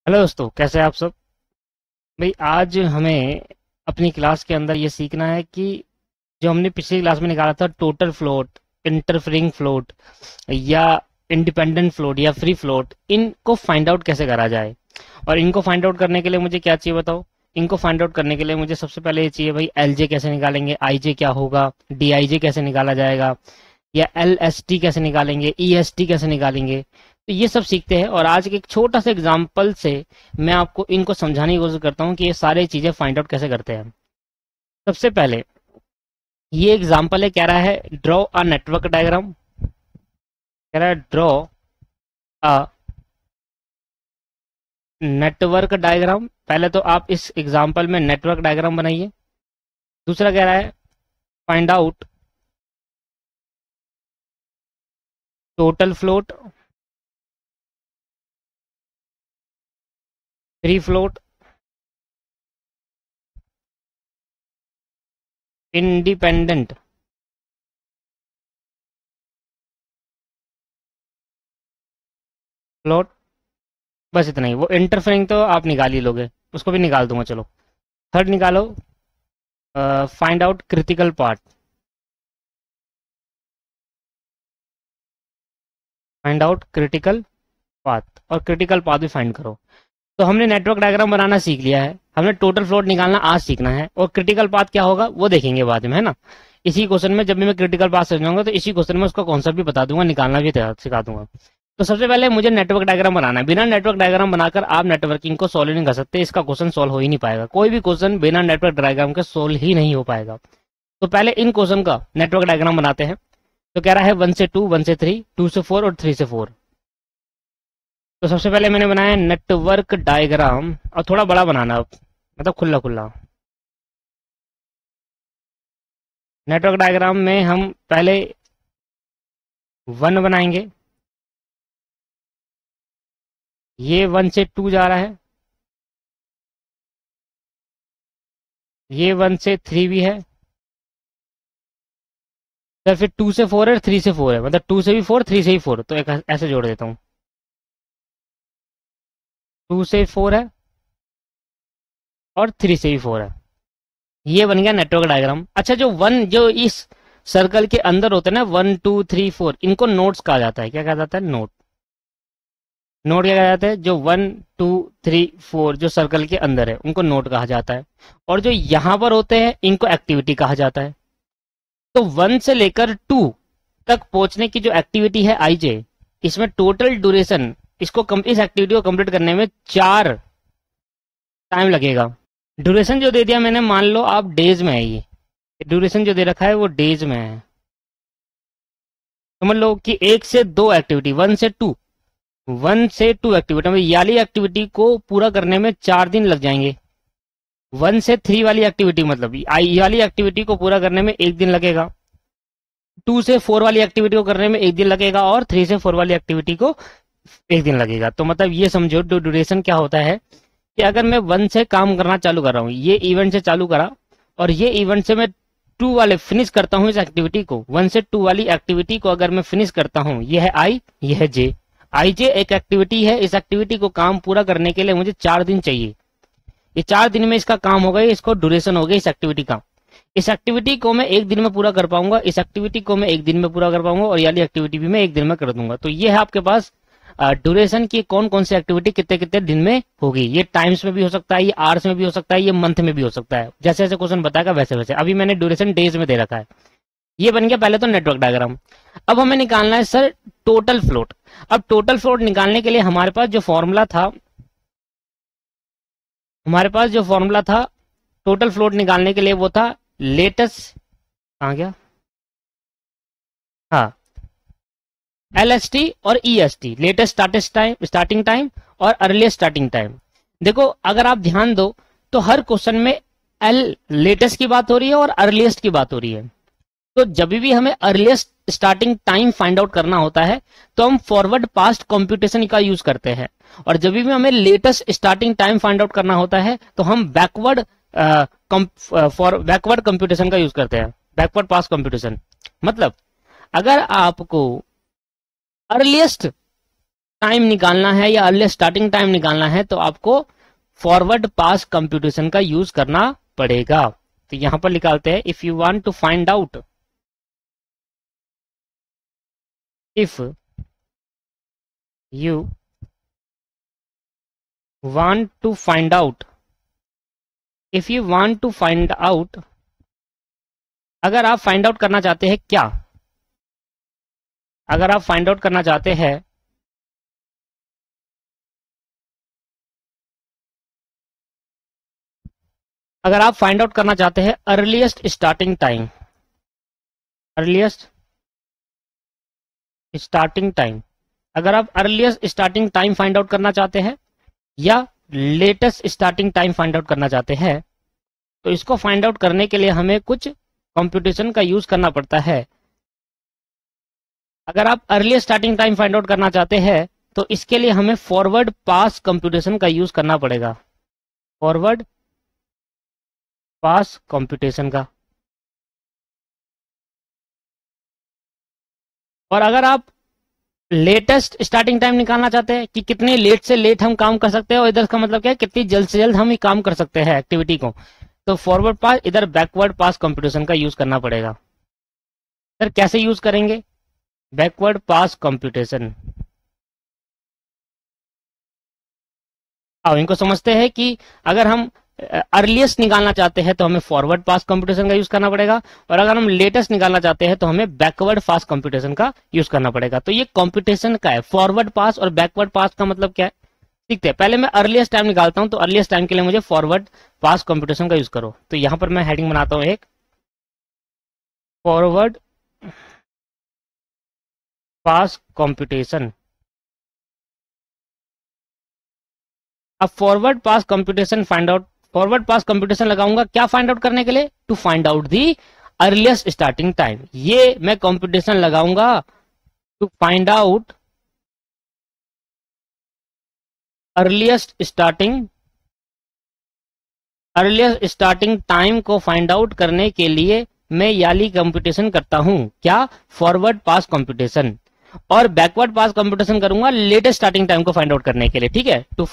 Hello दोस्तों, कैसे हैं आप सब। भाई आज हमें अपनी क्लास के अंदर ये सीखना है कि जो हमने पिछली क्लास में निकाला था टोटल फ्लोट, इंटरफेरिंग फ्लोट या इंडिपेंडेंट फ्लोट या फ्री फ्लोट, इनको फाइंड आउट कैसे करा जाए। और इनको फाइंड आउट करने के लिए मुझे क्या चाहिए बताओ। इनको फाइंड आउट करने के लिए मुझे सबसे पहले ये चाहिए भाई, एल जे कैसे निकालेंगे, आई जे क्या होगा, डी आई जे कैसे निकाला जाएगा, या एल एस टी कैसे निकालेंगे, ई एस टी कैसे निकालेंगे। तो ये सब सीखते हैं और आज के एक छोटा सा एग्जाम्पल से मैं आपको इनको समझाने की कोशिश करता हूँ कि ये सारी चीजें फाइंड आउट कैसे करते हैं। सबसे पहले ये एग्जाम्पल है, कह रहा है ड्रॉ अ नेटवर्क डायग्राम। कह रहा है ड्रॉ अ नेटवर्क डायग्राम। पहले तो आप इस एग्जाम्पल में नेटवर्क डायग्राम बनाइए। दूसरा कह रहा है find out total float, free float, independent float. बस इतना ही। वो इंटरफेरिंग तो आप निकाल ही लोगे, उसको भी निकाल दूंगा। चलो थर्ड निकालो, find out critical part. Find out critical path, और क्रिटिकल पाथ भी फाइंड करो। तो हमने नेटवर्क डायग्राम बनाना सीख लिया है, हमने टोटल फ्लोट निकालना आज सीखना है, और क्रिटिकल पाथ क्या होगा वो देखेंगे बाद में, है ना। इसी क्वेश्चन में जब भी मैं क्रिटिकल पाथ समझाऊंगा तो इसी क्वेश्चन में उसका कॉन्सेप्ट भी बता दूंगा, निकालना भी सिखा दूंगा। तो सबसे पहले मुझे नेटवर्क डायग्राम बनाना है। बिना नेटवर्क डायग्राम बनाकर आप नेटवर्किंग को सॉल्व नहीं कर सकते। इसका क्वेश्चन सॉल्व हो ही नहीं पाएगा। कोई भी क्वेश्चन बिना नेटवर्क डायग्राम के सॉल्व ही नहीं हो पाएगा। तो पहले इन क्वेश्चन का नेटवर्क डायग्राम बनाते हैं। तो कह रहा है 1 से 2, 1 से 3, 2 से 4 और 3 से 4। तो सबसे पहले मैंने बनाया नेटवर्क डायग्राम, और थोड़ा बड़ा बनाना अब, मतलब खुला खुला। नेटवर्क डायग्राम में हम पहले 1 बनाएंगे। ये 1 से 2 जा रहा है, ये 1 से 3 भी है। सर फिर 2 से 4 है, 3 से 4 है, मतलब 2 से भी 4, 3 से भी 4, तो एक ऐसे जोड़ देता हूँ। 2 से 4 है और 3 से भी 4 है। ये बन गया नेटवर्क डायग्राम। अच्छा, जो इस सर्कल के अंदर होते हैं ना, 1 2 3 4, इनको नोड्स कहा जाता है। क्या कहा जाता है? नोड। नोड क्या कहा जाता है? जो 1 2 3 4 जो सर्कल के अंदर है उनको नोड कहा जाता है। और जो यहां पर होते हैं इनको एक्टिविटी कहा जाता है। तो 1 से लेकर 2 तक पहुंचने की जो एक्टिविटी है आई जे, इसमें टोटल ड्यूरेशन, इस एक्टिविटी को कंप्लीट करने में 4 टाइम लगेगा। ड्यूरेशन जो दे दिया मैंने, मान लो आप डेज में है, ये ड्यूरेशन जो दे रखा है वो डेज में है। समझ लो कि 1 से 2 एक्टिविटी, 1 से 2, 1 से 2 एक्टिविटी, मतलब ये वाली एक्टिविटी को पूरा करने में 4 दिन लग जाएंगे। 1 से 3 वाली एक्टिविटी, मतलब ये वाली एक्टिविटी को पूरा करने में 1 दिन लगेगा। 2 से 4 वाली एक्टिविटी को करने में 1 दिन लगेगा, और 3 से 4 वाली एक्टिविटी को 1 दिन लगेगा। तो मतलब ये समझो ड्यूरेशन क्या होता है कि अगर मैं 1 से काम करना चालू कर रहा हूँ, ये इवेंट से चालू करा, और ये इवेंट से मैं 2 वाले फिनिश करता हूँ इस एक्टिविटी को, 1 से 2 वाली एक्टिविटी को अगर मैं फिनिश करता हूँ, ये है आई, ये है जे। आई जे एक एक्टिविटी है, इस एक्टिविटी को काम पूरा करने के लिए मुझे 4 दिन चाहिए। ये 4 दिन में इसका काम हो गया, इसको ड्यूरेशन हो गया इस एक्टिविटी का। इस एक्टिविटी को मैं 1 दिन में पूरा कर पाऊंगा, इस एक्टिविटी को मैं 1 दिन में पूरा कर पाऊंगा, और ये वाली एक्टिविटी भी मैं 1 दिन में कर दूंगा। तो ये है आपके पास ड्यूरेशन की कौन कौन सी एक्टिविटी कितने कितने दिन में होगी। ये टाइम्स में भी हो सकता है, ये आवर्स में भी हो सकता है, ये मंथ में भी हो सकता है। जैसे जैसे क्वेश्चन बताएगा वैसे वैसे। अभी मैंने ड्यूरेशन डेज में दे रखा है। ये बन गया पहले तो नेटवर्क डायग्राम। अब हमें निकालना है सर टोटल फ्लोट। अब टोटल फ्लोट निकालने के लिए हमारे पास जो फॉर्मूला था, टोटल फ्लोट निकालने के लिए वो था लेटेस्ट, कहाँ गया, हाँ, LST और EST, लेटेस्ट स्टार्टिंग टाइम और अर्लीस्ट स्टार्टिंग टाइम। देखो अगर आप ध्यान दो तो हर क्वेश्चन में एल लेटेस्ट की बात हो रही है और अर्लीस्ट की बात हो रही है। तो जब भी हमें earliest starting time find out करना होता है तो हम फॉरवर्ड पास्ट कंप्यूटेशन का यूज करते हैं, और जब भी हमें latest starting time find out करना होता है तो हम बैकवर्ड कंप्यूटेशन का यूज करते हैं, बैकवर्ड पास्ट कंप्यूटेशन। मतलब अगर आपको अर्लीस्ट टाइम निकालना है या अर्लीस्ट स्टार्टिंग टाइम निकालना है तो आपको फॉरवर्ड पास कंप्यूटेशन का यूज करना पड़ेगा। तो यहां पर निकालते हैं, if you want to find out, if you want to find out, if you want to find out, अगर आप फाइंड आउट करना चाहते हैं क्या, अगर आप फाइंड आउट करना चाहते हैं अगर आप फाइंड आउट करना चाहते हैं earliest starting time, earliest starting time, अगर आप earliest starting time find out करना चाहते हैं या latest starting time find out करना चाहते हैं, तो इसको फाइंड आउट करने के लिए हमें कुछ कंप्यूटेशन का यूज करना पड़ता है। अगर आप earliest starting time find out करना चाहते हैं तो इसके लिए हमें फॉरवर्ड पास कंप्यूटेशन का यूज करना पड़ेगा, फॉरवर्ड पास कंप्यूटेशन का। और अगर आप लेटेस्ट स्टार्टिंग टाइम निकालना चाहते हैं कि कितने लेट से लेट हम काम कर सकते हैं, और इधर का मतलब क्या है कितनी जल्द से जल्द हम ये काम कर सकते हैं एक्टिविटी को, तो फॉरवर्ड पास इधर बैकवर्ड पास कंप्यूटेशन का यूज करना पड़ेगा। सर कैसे यूज करेंगे बैकवर्ड पास कंप्यूटेशन? अब इनको समझते हैं कि अगर हम अर्लीस्ट निकालना चाहते हैं तो हमें फॉरवर्ड पास कंप्यूटेशन का यूज करना पड़ेगा, और अगर हम लेटेस्ट निकालना चाहते हैं तो हमें बैकवर्ड पास कंप्यूटेशन का यूज करना पड़ेगा। तो ये कंप्यूटेशन का है, फॉरवर्ड पास और बैकवर्ड पास का मतलब क्या है सीखते हैं। पहले मैं अर्लीस्ट टाइम निकालता हूं, तो अर्लीस्ट टाइम के लिए मुझे फॉरवर्ड पास कंप्यूटेशन का यूज करो। तो यहां पर मैं हेडिंग बनाता हूं एक, फॉरवर्ड पास कंप्यूटेशन। अब forward pass computation find out, forward pass computation लगाऊंगा क्या फाइंड आउट करने के लिए, to find out the earliest starting time. ये मैं कंप्यूटेशन लगाऊंगा to find out earliest starting time को फाइंड आउट करने के लिए मैं याली कंप्यूटेशन करता हूं, क्या, फॉरवर्ड पास कंप्यूटेशन। और बैकवर्ड पास कंप्यूटेशन करूंगा लेटेस्ट स्टार्टिंग टाइम को फाइंड आउट करने के लिए, ठीक है, to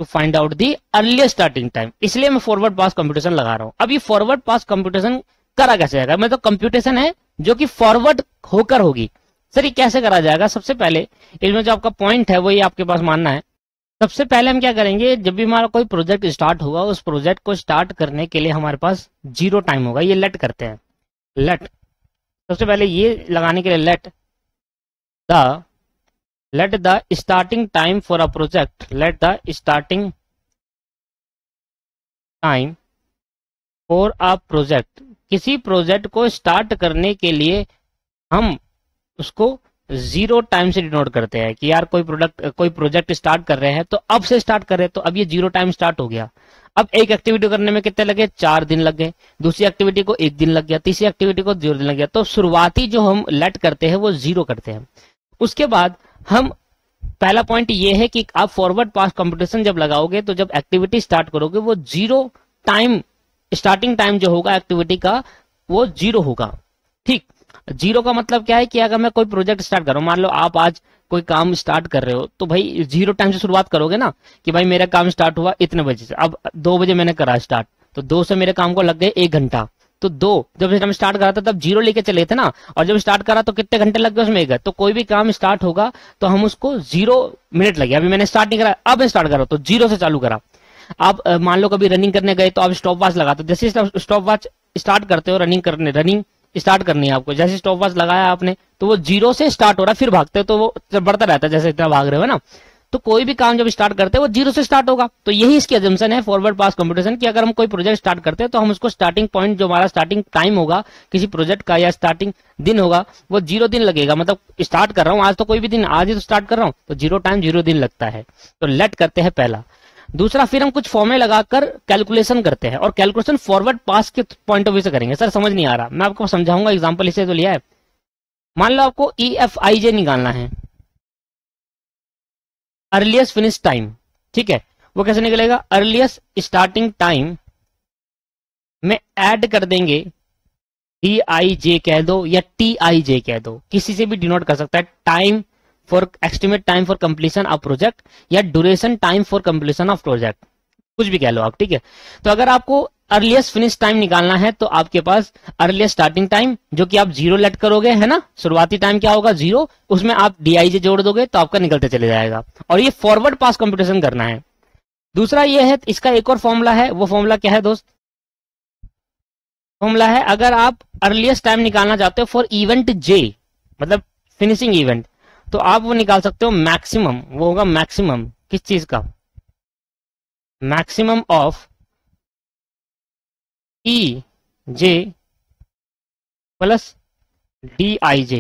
find out the earliest starting time. इसलिए मैं फॉरवर्ड पास कंप्यूटेशन लगा रहा हूं। अब ये फॉरवर्ड पास कंप्यूटेशन करा कैसे जाएगा, मैं तो कंप्यूटेशन है जो कि फॉरवर्ड होकर होगी। सर ये कैसे करा जाएगा, सबसे पहले इसमें जो आपका पॉइंट है वो ये आपके पास मानना है। सबसे पहले हम क्या करेंगे, जब भी हमारा कोई प्रोजेक्ट स्टार्ट होगा उस प्रोजेक्ट को स्टार्ट करने के लिए हमारे पास 0 टाइम होगा, ये लेट करते हैं, लेट। सबसे पहले ये लगाने के लिए let the starting time for a project, let the starting time for a project. किसी प्रोजेक्ट को स्टार्ट करने के लिए हम उसको 0 टाइम से डिनोट करते हैं कि यार कोई प्रोजेक्ट स्टार्ट कर रहे हैं तो अब से स्टार्ट कर रहे हैं, तो अब ये 0 टाइम स्टार्ट हो गया। अब एक एक्टिविटी करने में कितने लगे, 4 दिन लग गए, दूसरी एक्टिविटी को 1 दिन लग गया, तीसरी एक्टिविटी को 0 दिन लग गया। तो शुरुआती जो हम लेट करते हैं वो 0 करते हैं। उसके बाद हम, पहला पॉइंट ये है कि आप फॉरवर्ड पास कंप्यूटेशन जब लगाओगे तो जब एक्टिविटी स्टार्ट करोगे वो 0 टाइम, स्टार्टिंग टाइम जो होगा एक्टिविटी का वो 0 होगा, ठीक। 0 का मतलब क्या है कि अगर मैं कोई प्रोजेक्ट स्टार्ट कर रहा हूं, मान लो आप आज कोई काम स्टार्ट कर रहे हो तो भाई 0 टाइम से शुरुआत करोगे ना, कि भाई मेरा काम स्टार्ट हुआ इतने बजे से, अब 2 बजे मैंने करा स्टार्ट, तो 2 से मेरे काम को लग गए 1 घंटा। तो 2 जब हम स्टार्ट करा था तब 0 लेके चले थे ना, और जब स्टार्ट करा तो कितने घंटे लग गए उसमें, 1 घंटा। तो कोई भी काम स्टार्ट होगा तो हम उसको 0 मिनट लगे। अभी मैंने स्टार्ट नहीं करा, अब मैं स्टार्ट करा तो 0 से चालू करा। आप मान लो कभी रनिंग करने गए तो आप स्टॉप वॉच लगाते हो, जैसे स्टॉप वॉच स्टार्ट करते हो रनिंग स्टार्ट करनी है आपको, जैसे स्टॉप वॉच लगाया आपने तो वो 0 से स्टार्ट हो रहा है, फिर भागते हो तो वो बढ़ता रहता है, जैसे इतना भाग रहे हो ना। तो कोई भी काम जब स्टार्ट करते हैं वो 0 से स्टार्ट होगा। तो यही इसकी अजम्पशन है फॉरवर्ड पास कंप्यूटेशन की, अगर हम कोई प्रोजेक्ट स्टार्ट करते हैं तो हम उसको स्टार्टिंग पॉइंट जो हमारा स्टार्टिंग टाइम होगा किसी प्रोजेक्ट का या स्टार्टिंग दिन होगा वो 0 दिन लगेगा। मतलब स्टार्ट कर रहा हूँ आज, तो कोई भी दिन आज ही तो स्टार्ट कर रहा हूँ तो 0 टाइम 0 दिन लगता है। तो लेट करते हैं पहला। दूसरा, फिर हम कुछ फॉर्मूले लगाकर कैलकुलेशन करते हैं, और कैलकुलेशन फॉरवर्ड पास के पॉइंट ऑफ व्यू से करेंगे। सर समझ नहीं आ रहा, मैं आपको समझाऊंगा, एग्जांपल इसे तो लिया है। मान लो आपको EFIJ निकालना है, अर्लीस्ट फिनिश टाइम, ठीक है, वो कैसे निकलेगा, अर्लीस्ट स्टार्टिंग टाइम में ऐड कर देंगे DIJ कह दो या TIJ कह दो, किसी से भी डिनोट कर सकता है। Time for estimate time for completion of project या duration time for completion of project, कुछ भी कह लो आप, ठीक है। तो अगर आपको अर्लीस्ट फिनिश टाइम निकालना है तो आपके पास अर्लीस्ट स्टार्टिंग टाइम जो कि आप 0 लेट करोगे, है ना, शुरुआती टाइम क्या होगा 0, उसमें आप DIJ जोड़ दोगे तो आपका निकलते चले जाएगा। और ये फॉरवर्ड पास कंप्यूटेशन करना है। दूसरा ये है, इसका एक और फॉर्मूला है, वो फॉर्मूला क्या है दोस्त? फॉर्मूला है, अगर आप अर्लीस्ट टाइम निकालना चाहते हो फॉर इवेंट J, मतलब फिनिशिंग इवेंट, तो आप वो निकाल सकते हो मैक्सिमम, वो होगा मैक्सिमम किस चीज का, maximum of EJ plus DIJ,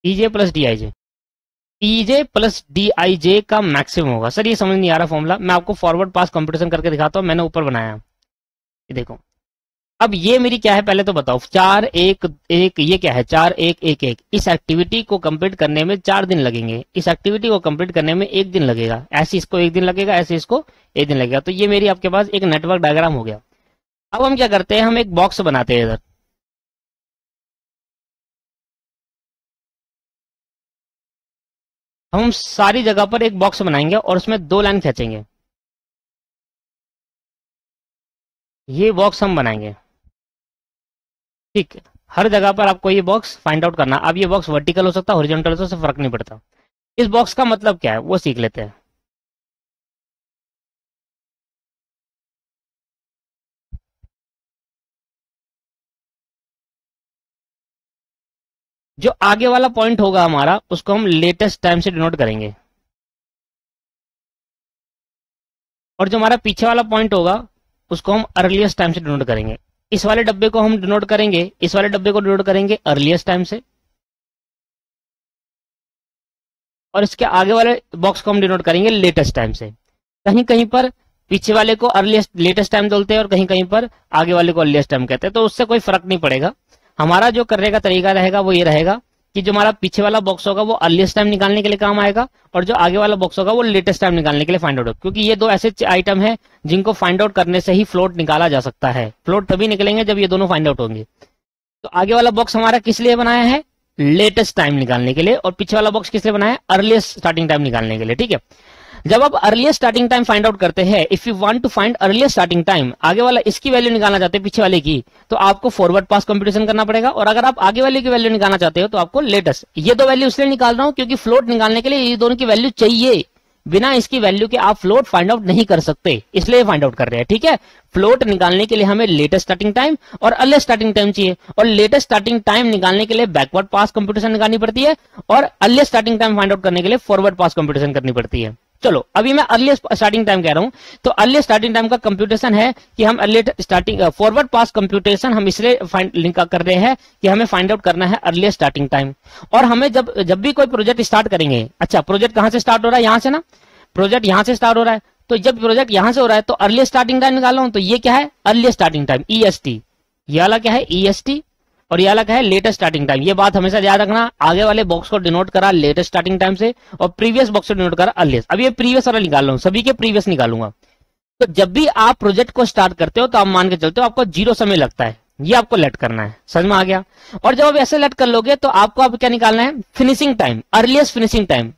EJ plus DIJ, EJ plus DIJ का मैक्सिमम होगा। सर ये समझ नहीं आ रहा फॉर्मूला, मैं आपको फॉरवर्ड पास कंप्यूटेशन करके दिखाता हूं, मैंने ऊपर बनाया, ये देखो। अब ये मेरी क्या है पहले तो बताओ, 4 1 1, ये क्या है 4 1 1 1, इस एक्टिविटी को कंप्लीट करने में 4 दिन लगेंगे, इस एक्टिविटी को कंप्लीट करने में 1 दिन लगेगा, ऐसे इसको 1 दिन लगेगा, ऐसे इसको 1 दिन लगेगा। तो ये मेरी आपके पास एक नेटवर्क डायग्राम हो गया। अब हम क्या करते हैं, हम एक बॉक्स बनाते हैं इधर, हम सारी जगह पर एक बॉक्स बनाएंगे और उसमें 2 लाइन खींचेंगे, ये बॉक्स हम बनाएंगे, ठीक है। हर जगह पर आपको ये बॉक्स फाइंड आउट करना। अब ये बॉक्स वर्टिकल हो सकता है, हॉरिजॉन्टल हो सकता है, उससे फर्क नहीं पड़ता। इस बॉक्स का मतलब क्या है वो सीख लेते हैं। जो आगे वाला पॉइंट होगा हमारा, उसको हम लेटेस्ट टाइम से डिनोट करेंगे, और जो हमारा पीछे वाला पॉइंट होगा उसको हम अर्लीस्ट टाइम से डिनोट करेंगे। इस वाले डब्बे को हम डिनोट करेंगे, इस वाले डब्बे को डिनोट करेंगे अर्लीस्ट टाइम से, और इसके आगे वाले बॉक्स को हम डिनोट करेंगे लेटेस्ट टाइम से। कहीं कहीं पर पीछे वाले को अर्लीस्ट लेटेस्ट टाइम बोलते हैं और कहीं कहीं पर आगे वाले को अर्लीस्ट टाइम कहते हैं, तो उससे कोई फर्क नहीं पड़ेगा। हमारा जो करने का तरीका रहेगा वो ये रहेगा कि जो हमारा पीछे वाला बॉक्स होगा वो अर्लीस्ट टाइम निकालने के लिए काम आएगा, और जो आगे वाला बॉक्स होगा वो लेटेस्ट टाइम निकालने के लिए फाइंड आउट होगा, क्योंकि ये 2 ऐसे आइटम है जिनको फाइंड आउट करने से ही फ्लोट निकाला जा सकता है। फ्लोट तभी निकलेंगे जब ये दोनों फाइंड आउट होंगे। तो आगे वाला बॉक्स हमारा किस लिए बनाया है, लेटेस्ट टाइम निकालने के लिए, और पीछे वाला बॉक्स किस लिए बनाया है, अर्लीस्ट स्टार्टिंग टाइम निकालने के लिए, ठीक है। जब आप earliest starting time find out करते हैं, if you want to find earliest starting time, आगे वाला इसकी वैल्यू निकालना चाहते हैं पीछे वाले की, तो आपको फॉरवर्ड पास कंप्यूटेशन करना पड़ेगा, और अगर आप आगे वाले की वैल्यू निकालना चाहते हो तो आपको लेटेस्ट। ये 2 वैल्यू इसलिए निकाल रहा हूं क्योंकि फ्लोट निकालने के लिए ये दोनों की वैल्यू चाहिए, बिना इसकी वैल्यू के आप फ्लोट फाइंड आउट नहीं कर सकते, इसलिए फाइंड आउट कर रहे हैं, ठीक है। फ्लोट निकालने के लिए हमें लेटेस्ट स्टार्टिंग टाइम और अर्लीस्ट स्टार्टिंग टाइम चाहिए, और लेटेस्ट स्टार्टिंग टाइम निकालने के लिए बैकवर्ड पास कंप्यूटेशन निकालनी पड़ती है, और earliest starting time find out करने के लिए फॉरवर्ड पास कंप्यूटेशन करनी पड़ती है। चलो अभी मैं अर्लीस्ट स्टार्टिंग टाइम कह रहा हूं, तो अर्लीस्ट स्टार्टिंग टाइम का कंप्यूटेशन है कि हम earliest starting forward pass computation हम इसलिए लिंक कर रहे हैं कि हमें फाइंड आउट करना है अर्लीस्ट स्टार्टिंग टाइम। और हमें जब भी कोई प्रोजेक्ट स्टार्ट करेंगे, अच्छा प्रोजेक्ट कहां से स्टार्ट हो रहा है, यहां से ना, प्रोजेक्ट यहां से स्टार्ट हो रहा है, तो जब प्रोजेक्ट यहां से हो रहा है तो अर्लीस्ट स्टार्टिंग टाइम निकाल रहा हूं, तो ये क्या है अर्लीस्ट स्टार्टिंग टाइम EST, ये वाला क्या है EST, और ये अलग है लेटेस्ट स्टार्टिंग टाइम। ये बात हमेशा याद रखना, आगे वाले बॉक्स को डिनोट करा लेटेस्ट स्टार्टिंग टाइम से और प्रीवियस बॉक्स को डिनोट करा अर्लीस्ट। अब ये प्रीवियस वाला निकाल रहा हूं, सभी के प्रीवियस निकालूंगा। तो जब भी आप प्रोजेक्ट को स्टार्ट करते हो तो आप मान के चलते हो आपको 0 समय लगता है, ये आपको लेट करना है, समझ में आ गया। और जब आप ऐसे लेट कर लोगे तो आपको अब क्या निकालना है, finishing time, earliest finishing time.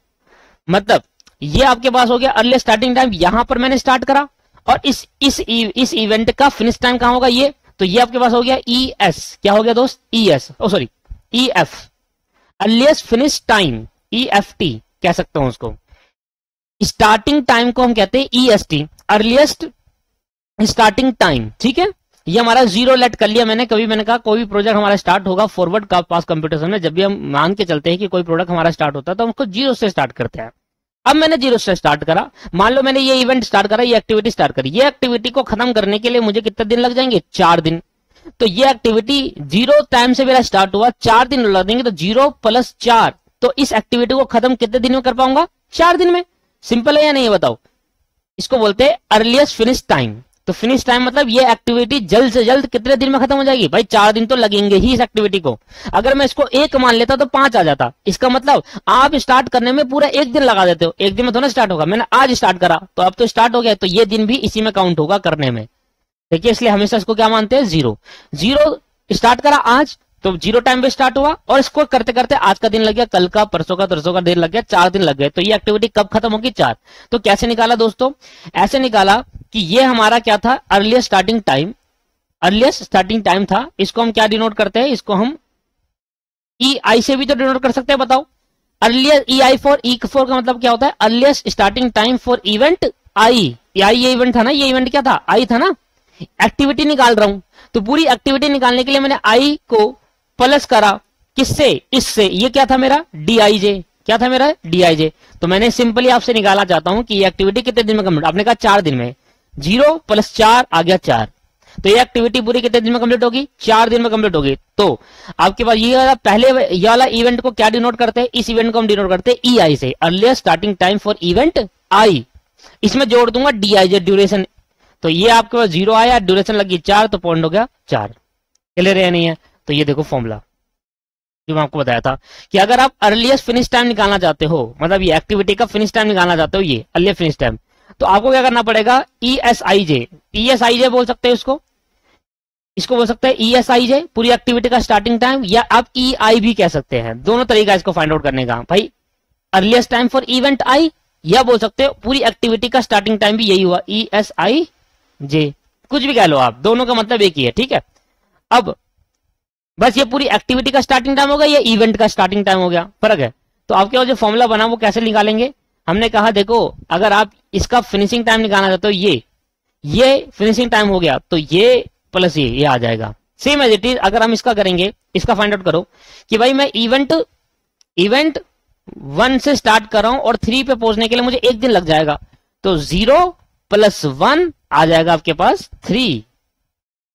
मतलब ये आपके पास हो गया अर्लीस्ट स्टार्टिंग टाइम, यहां पर मैंने स्टार्ट करा, और इस इवेंट का फिनिश टाइम कहां होगा, ये तो ये आपके पास हो गया ES, क्या हो गया दोस्त ES, sorry EF, earliest finish time, EFT कह सकता हूं उसको। स्टार्टिंग टाइम को हम कहते हैं EST, अर्लीस्ट स्टार्टिंग टाइम, ठीक है। ये हमारा 0 लेट कर लिया मैंने। कभी मैंने कहा कोई भी प्रोजेक्ट हमारा स्टार्ट होगा फॉरवर्ड का पास कंप्यूटेशन में, जब भी हम मान के चलते हैं कि कोई प्रोडक्ट हमारा स्टार्ट होता है तो हम उसको 0 से स्टार्ट करते हैं। अब मैंने 0 से स्टार्ट करा, मान लो मैंने ये इवेंट स्टार्ट करा, ये एक्टिविटी स्टार्ट करी, ये एक्टिविटी को खत्म करने के लिए मुझे कितने दिन लग जाएंगे, 4 दिन। तो ये एक्टिविटी 0 टाइम से मेरा स्टार्ट हुआ, 4 दिन लग देंगे, तो 0 + 4, तो इस एक्टिविटी को खत्म कितने दिन में कर पाऊंगा, 4 दिन में। सिंपल है या नहीं बताओ। इसको बोलते हैं अर्लीस्ट फिनिश टाइम। तो फिनिश टाइम मतलब ये एक्टिविटी जल्द से जल्द कितने दिन में खत्म हो जाएगी, भाई 4 दिन तो लगेंगे ही इस एक्टिविटी को। अगर मैं इसको 1 मान लेता तो 5 आ जाता। इसका मतलब आप स्टार्ट करने में पूरा 1 दिन लगा देते हो, 1 दिन में थोड़ा स्टार्ट होगा। मैंने आज स्टार्ट करा तो अब तो स्टार्ट हो गया, तो ये दिन भी इसी में काउंट होगा करने में। देखिए इसलिए हमेशा इसको क्या मानते हैं, 0 स्टार्ट करा आज तो 0 टाइम पे स्टार्ट हुआ और इसको करते करते आज का दिन लग गया, कल का, परसों का, तरसों का दिन लग गया, 4 दिन लग गए। तो ये एक्टिविटी कब खत्म होगी? 4। तो कैसे निकाला दोस्तों? ऐसे निकाला कि ये हमारा क्या था? Earliest starting time, earliest starting time था। इसको हम क्या डिनोट करते हैं? इसको हम ई आई से भी तो डिनोट कर सकते हैं, बताओ। Earliest E I for E four का मतलब क्या होता है? Earliest starting time for event I. ये इवेंट था ना, ये इवेंट क्या था? आई था ना। एक्टिविटी निकाल रहा हूं तो पूरी एक्टिविटी निकालने के लिए मैंने आई को प्लस करा किससे? इससे। ये क्या था मेरा? डीआईजे। क्या था मेरा? डीआईजे। तो मैंने सिंपली आपसे निकालना चाहता हूं कि ये एक्टिविटी कितने दिन में कंप्लीट? आपने कहा 4 दिन में। 0 + 4 आ गया 4। तो ये एक्टिविटी पूरी कितने दिन में कंप्लीट होगी? 4 दिन में कंप्लीट होगी। तो आपके पास ये वाला पहले ये वाला इवेंट को क्या डिनोट करते हैं? इस इवेंट को हम डिनोट करते हैं ई आई से, earliest starting time for event I. इसमें जोड़ दूंगा डीआईजे, ड्यूरेशन। तो ये आपके पास 0 आया, ड्यूरेशन लगी 4, तो पॉइंट हो गया 4। क्लियर है नहीं है? तो ये देखो फॉर्मूला जो मैं आपको बताया था कि अगर आप अर्लीस्ट फिनिश टाइम निकालना चाहते हो, मतलब ये एक्टिविटी का फिनिश टाइम निकालना चाहते हो, ये अर्लीस्ट फिनिश टाइम, तो आपको क्या करना पड़ेगा? ESIJ। ESIJ बोल सकते हैं इसको बोल सकते हैं ESIJ, पूरी एक्टिविटी का स्टार्टिंग टाइम, या आप EI भी कह सकते हैं। दोनों तरीका इसको फाइंड आउट करने का भाई। Earliest time for event I, या बोल सकते हो पूरी एक्टिविटी का स्टार्टिंग टाइम भी यही हुआ, ESIJ। कुछ भी कह लो आप, दोनों का मतलब एक ही है, ठीक है। अब बस ये पूरी एक्टिविटी का स्टार्टिंग टाइम हो गया, ये इवेंट का स्टार्टिंग टाइम हो गया, फर्क है। तो आपके पास जो फॉर्मूला बना वो कैसे निकालेंगे? हमने कहा देखो, अगर आप इसका फिनिशिंग टाइम निकालना चाहते हो, ये फिनिशिंग टाइम हो गया, तो ये प्लस ये आ जाएगा। सेम एज इट इज अगर हम इसका करेंगे, इसका फाइंड आउट करो कि भाई मैं इवेंट 1 से स्टार्ट कर रहा हूं और 3 पे पहुंचने के लिए मुझे 1 दिन लग जाएगा, तो 0 + 1 आ जाएगा आपके पास 3।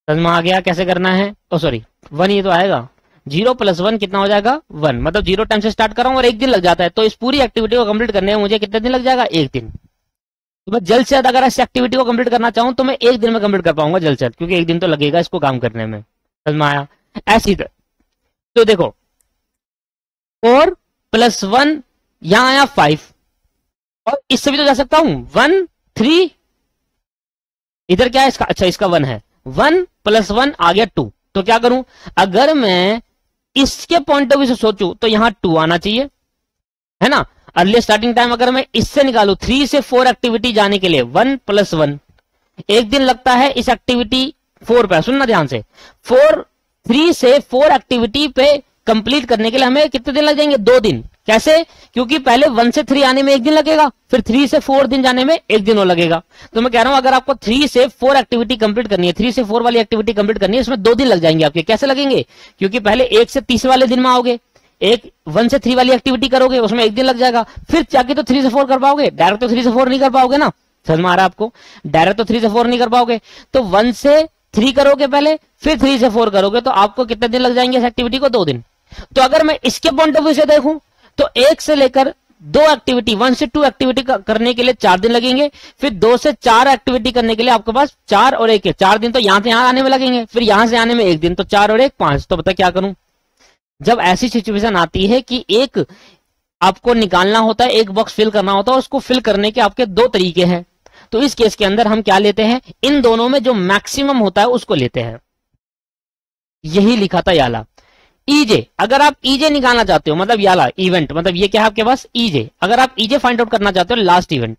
समझ में आ गया कैसे करना है? ओ सॉरी 1 ही तो आएगा। 0 + 1 कितना हो जाएगा? 1। मतलब 0 टाइम से स्टार्ट कर रहा हूं और 1 दिन लग जाता है, तो इस पूरी एक्टिविटी को कंप्लीट करने में मुझे कितने दिन लग जाएगा? 1 दिन। तो मैं जल्द से जल्द अगर इस एक्टिविटी को कंप्लीट करना चाहूं तो मैं 1 दिन में कंप्लीट कर पाऊंगा जल्द से जल्द, क्योंकि 1 दिन तो लगेगा इसको काम करने में। समझ में आया? ऐसी तो देखो 4 + 1 यहां आया 5, और इससे भी तो जा सकता हूं 1 3। इधर क्या है इसका? अच्छा इसका 1 है, 1 + 1 आ गया 2। तो क्या करूं? अगर मैं इसके पॉइंट ऑफ व्यू से सोचूं तो यहां 2 आना चाहिए, है ना। अर्लीस्ट स्टार्टिंग टाइम अगर मैं इससे निकालू 3 से 4 एक्टिविटी जाने के लिए, 1 + 1 1 दिन लगता है इस एक्टिविटी 4 पे। सुनना ध्यान से, 3 से 4 एक्टिविटी पे कंप्लीट करने के लिए हमें कितने दिन लग जाएंगे? 2 दिन। कैसे? क्योंकि पहले 1 से 3 आने में 1 दिन लगेगा, फिर 3 से 4 दिन जाने में 1 दिन और लगेगा। तो मैं कह रहा हूं अगर आपको 3 से 4 एक्टिविटी कंप्लीट करनी है, 3 से 4 वाली एक्टिविटी कंप्लीट करनी है, इसमें 2 दिन लग जाएंगे आपके। कैसे लगेंगे? क्योंकि पहले 1 से 30 वाले दिन में आओगे, 1 से 3 वाली एक्टिविटी करोगे, उसमें 1 दिन लग जाएगा, फिर जाके तो 3 से 4 कर पाओगे। डायरेक्ट तो 3 से 4 नहीं कर पाओगे ना। समझ में आ रहा है आपको? डायरेक्ट तो 3 से 4 नहीं कर पाओगे, तो 1 से 3 करोगे पहले, फिर 3 से 4 करोगे, तो आपको कितने दिन लग जाएंगे इस एक्टिविटी को? 2 दिन। तो अगर मैं इसके पॉइंट ऑफ व्यू से देखूं तो 1 से लेकर 2 एक्टिविटी, 1 से 2 एक्टिविटी करने के लिए 4 दिन लगेंगे, फिर 2 से 4 एक्टिविटी करने के लिए आपके पास 4 और 1 है, 4 दिन तो यहां से यहां आने में लगेंगे, फिर यहां से आने में 1 दिन, तो 4 और 1 5। तो बता क्या करूं? जब ऐसी सिचुएशन आती है कि एक आपको निकालना होता है, एक बॉक्स फिल करना होता है, उसको फिल करने के आपके 2 तरीके हैं, तो इस केस के अंदर हम क्या लेते हैं? इन दोनों में जो मैक्सिमम होता है उसको लेते हैं। यही लिखा था याला ईजे। अगर आप ईजे निकालना चाहते हो, मतलब याला इवेंट, मतलब ये क्या है आपके पास? ईजे। अगर आप ईजे फाइंड आउट करना चाहते हो, लास्ट इवेंट,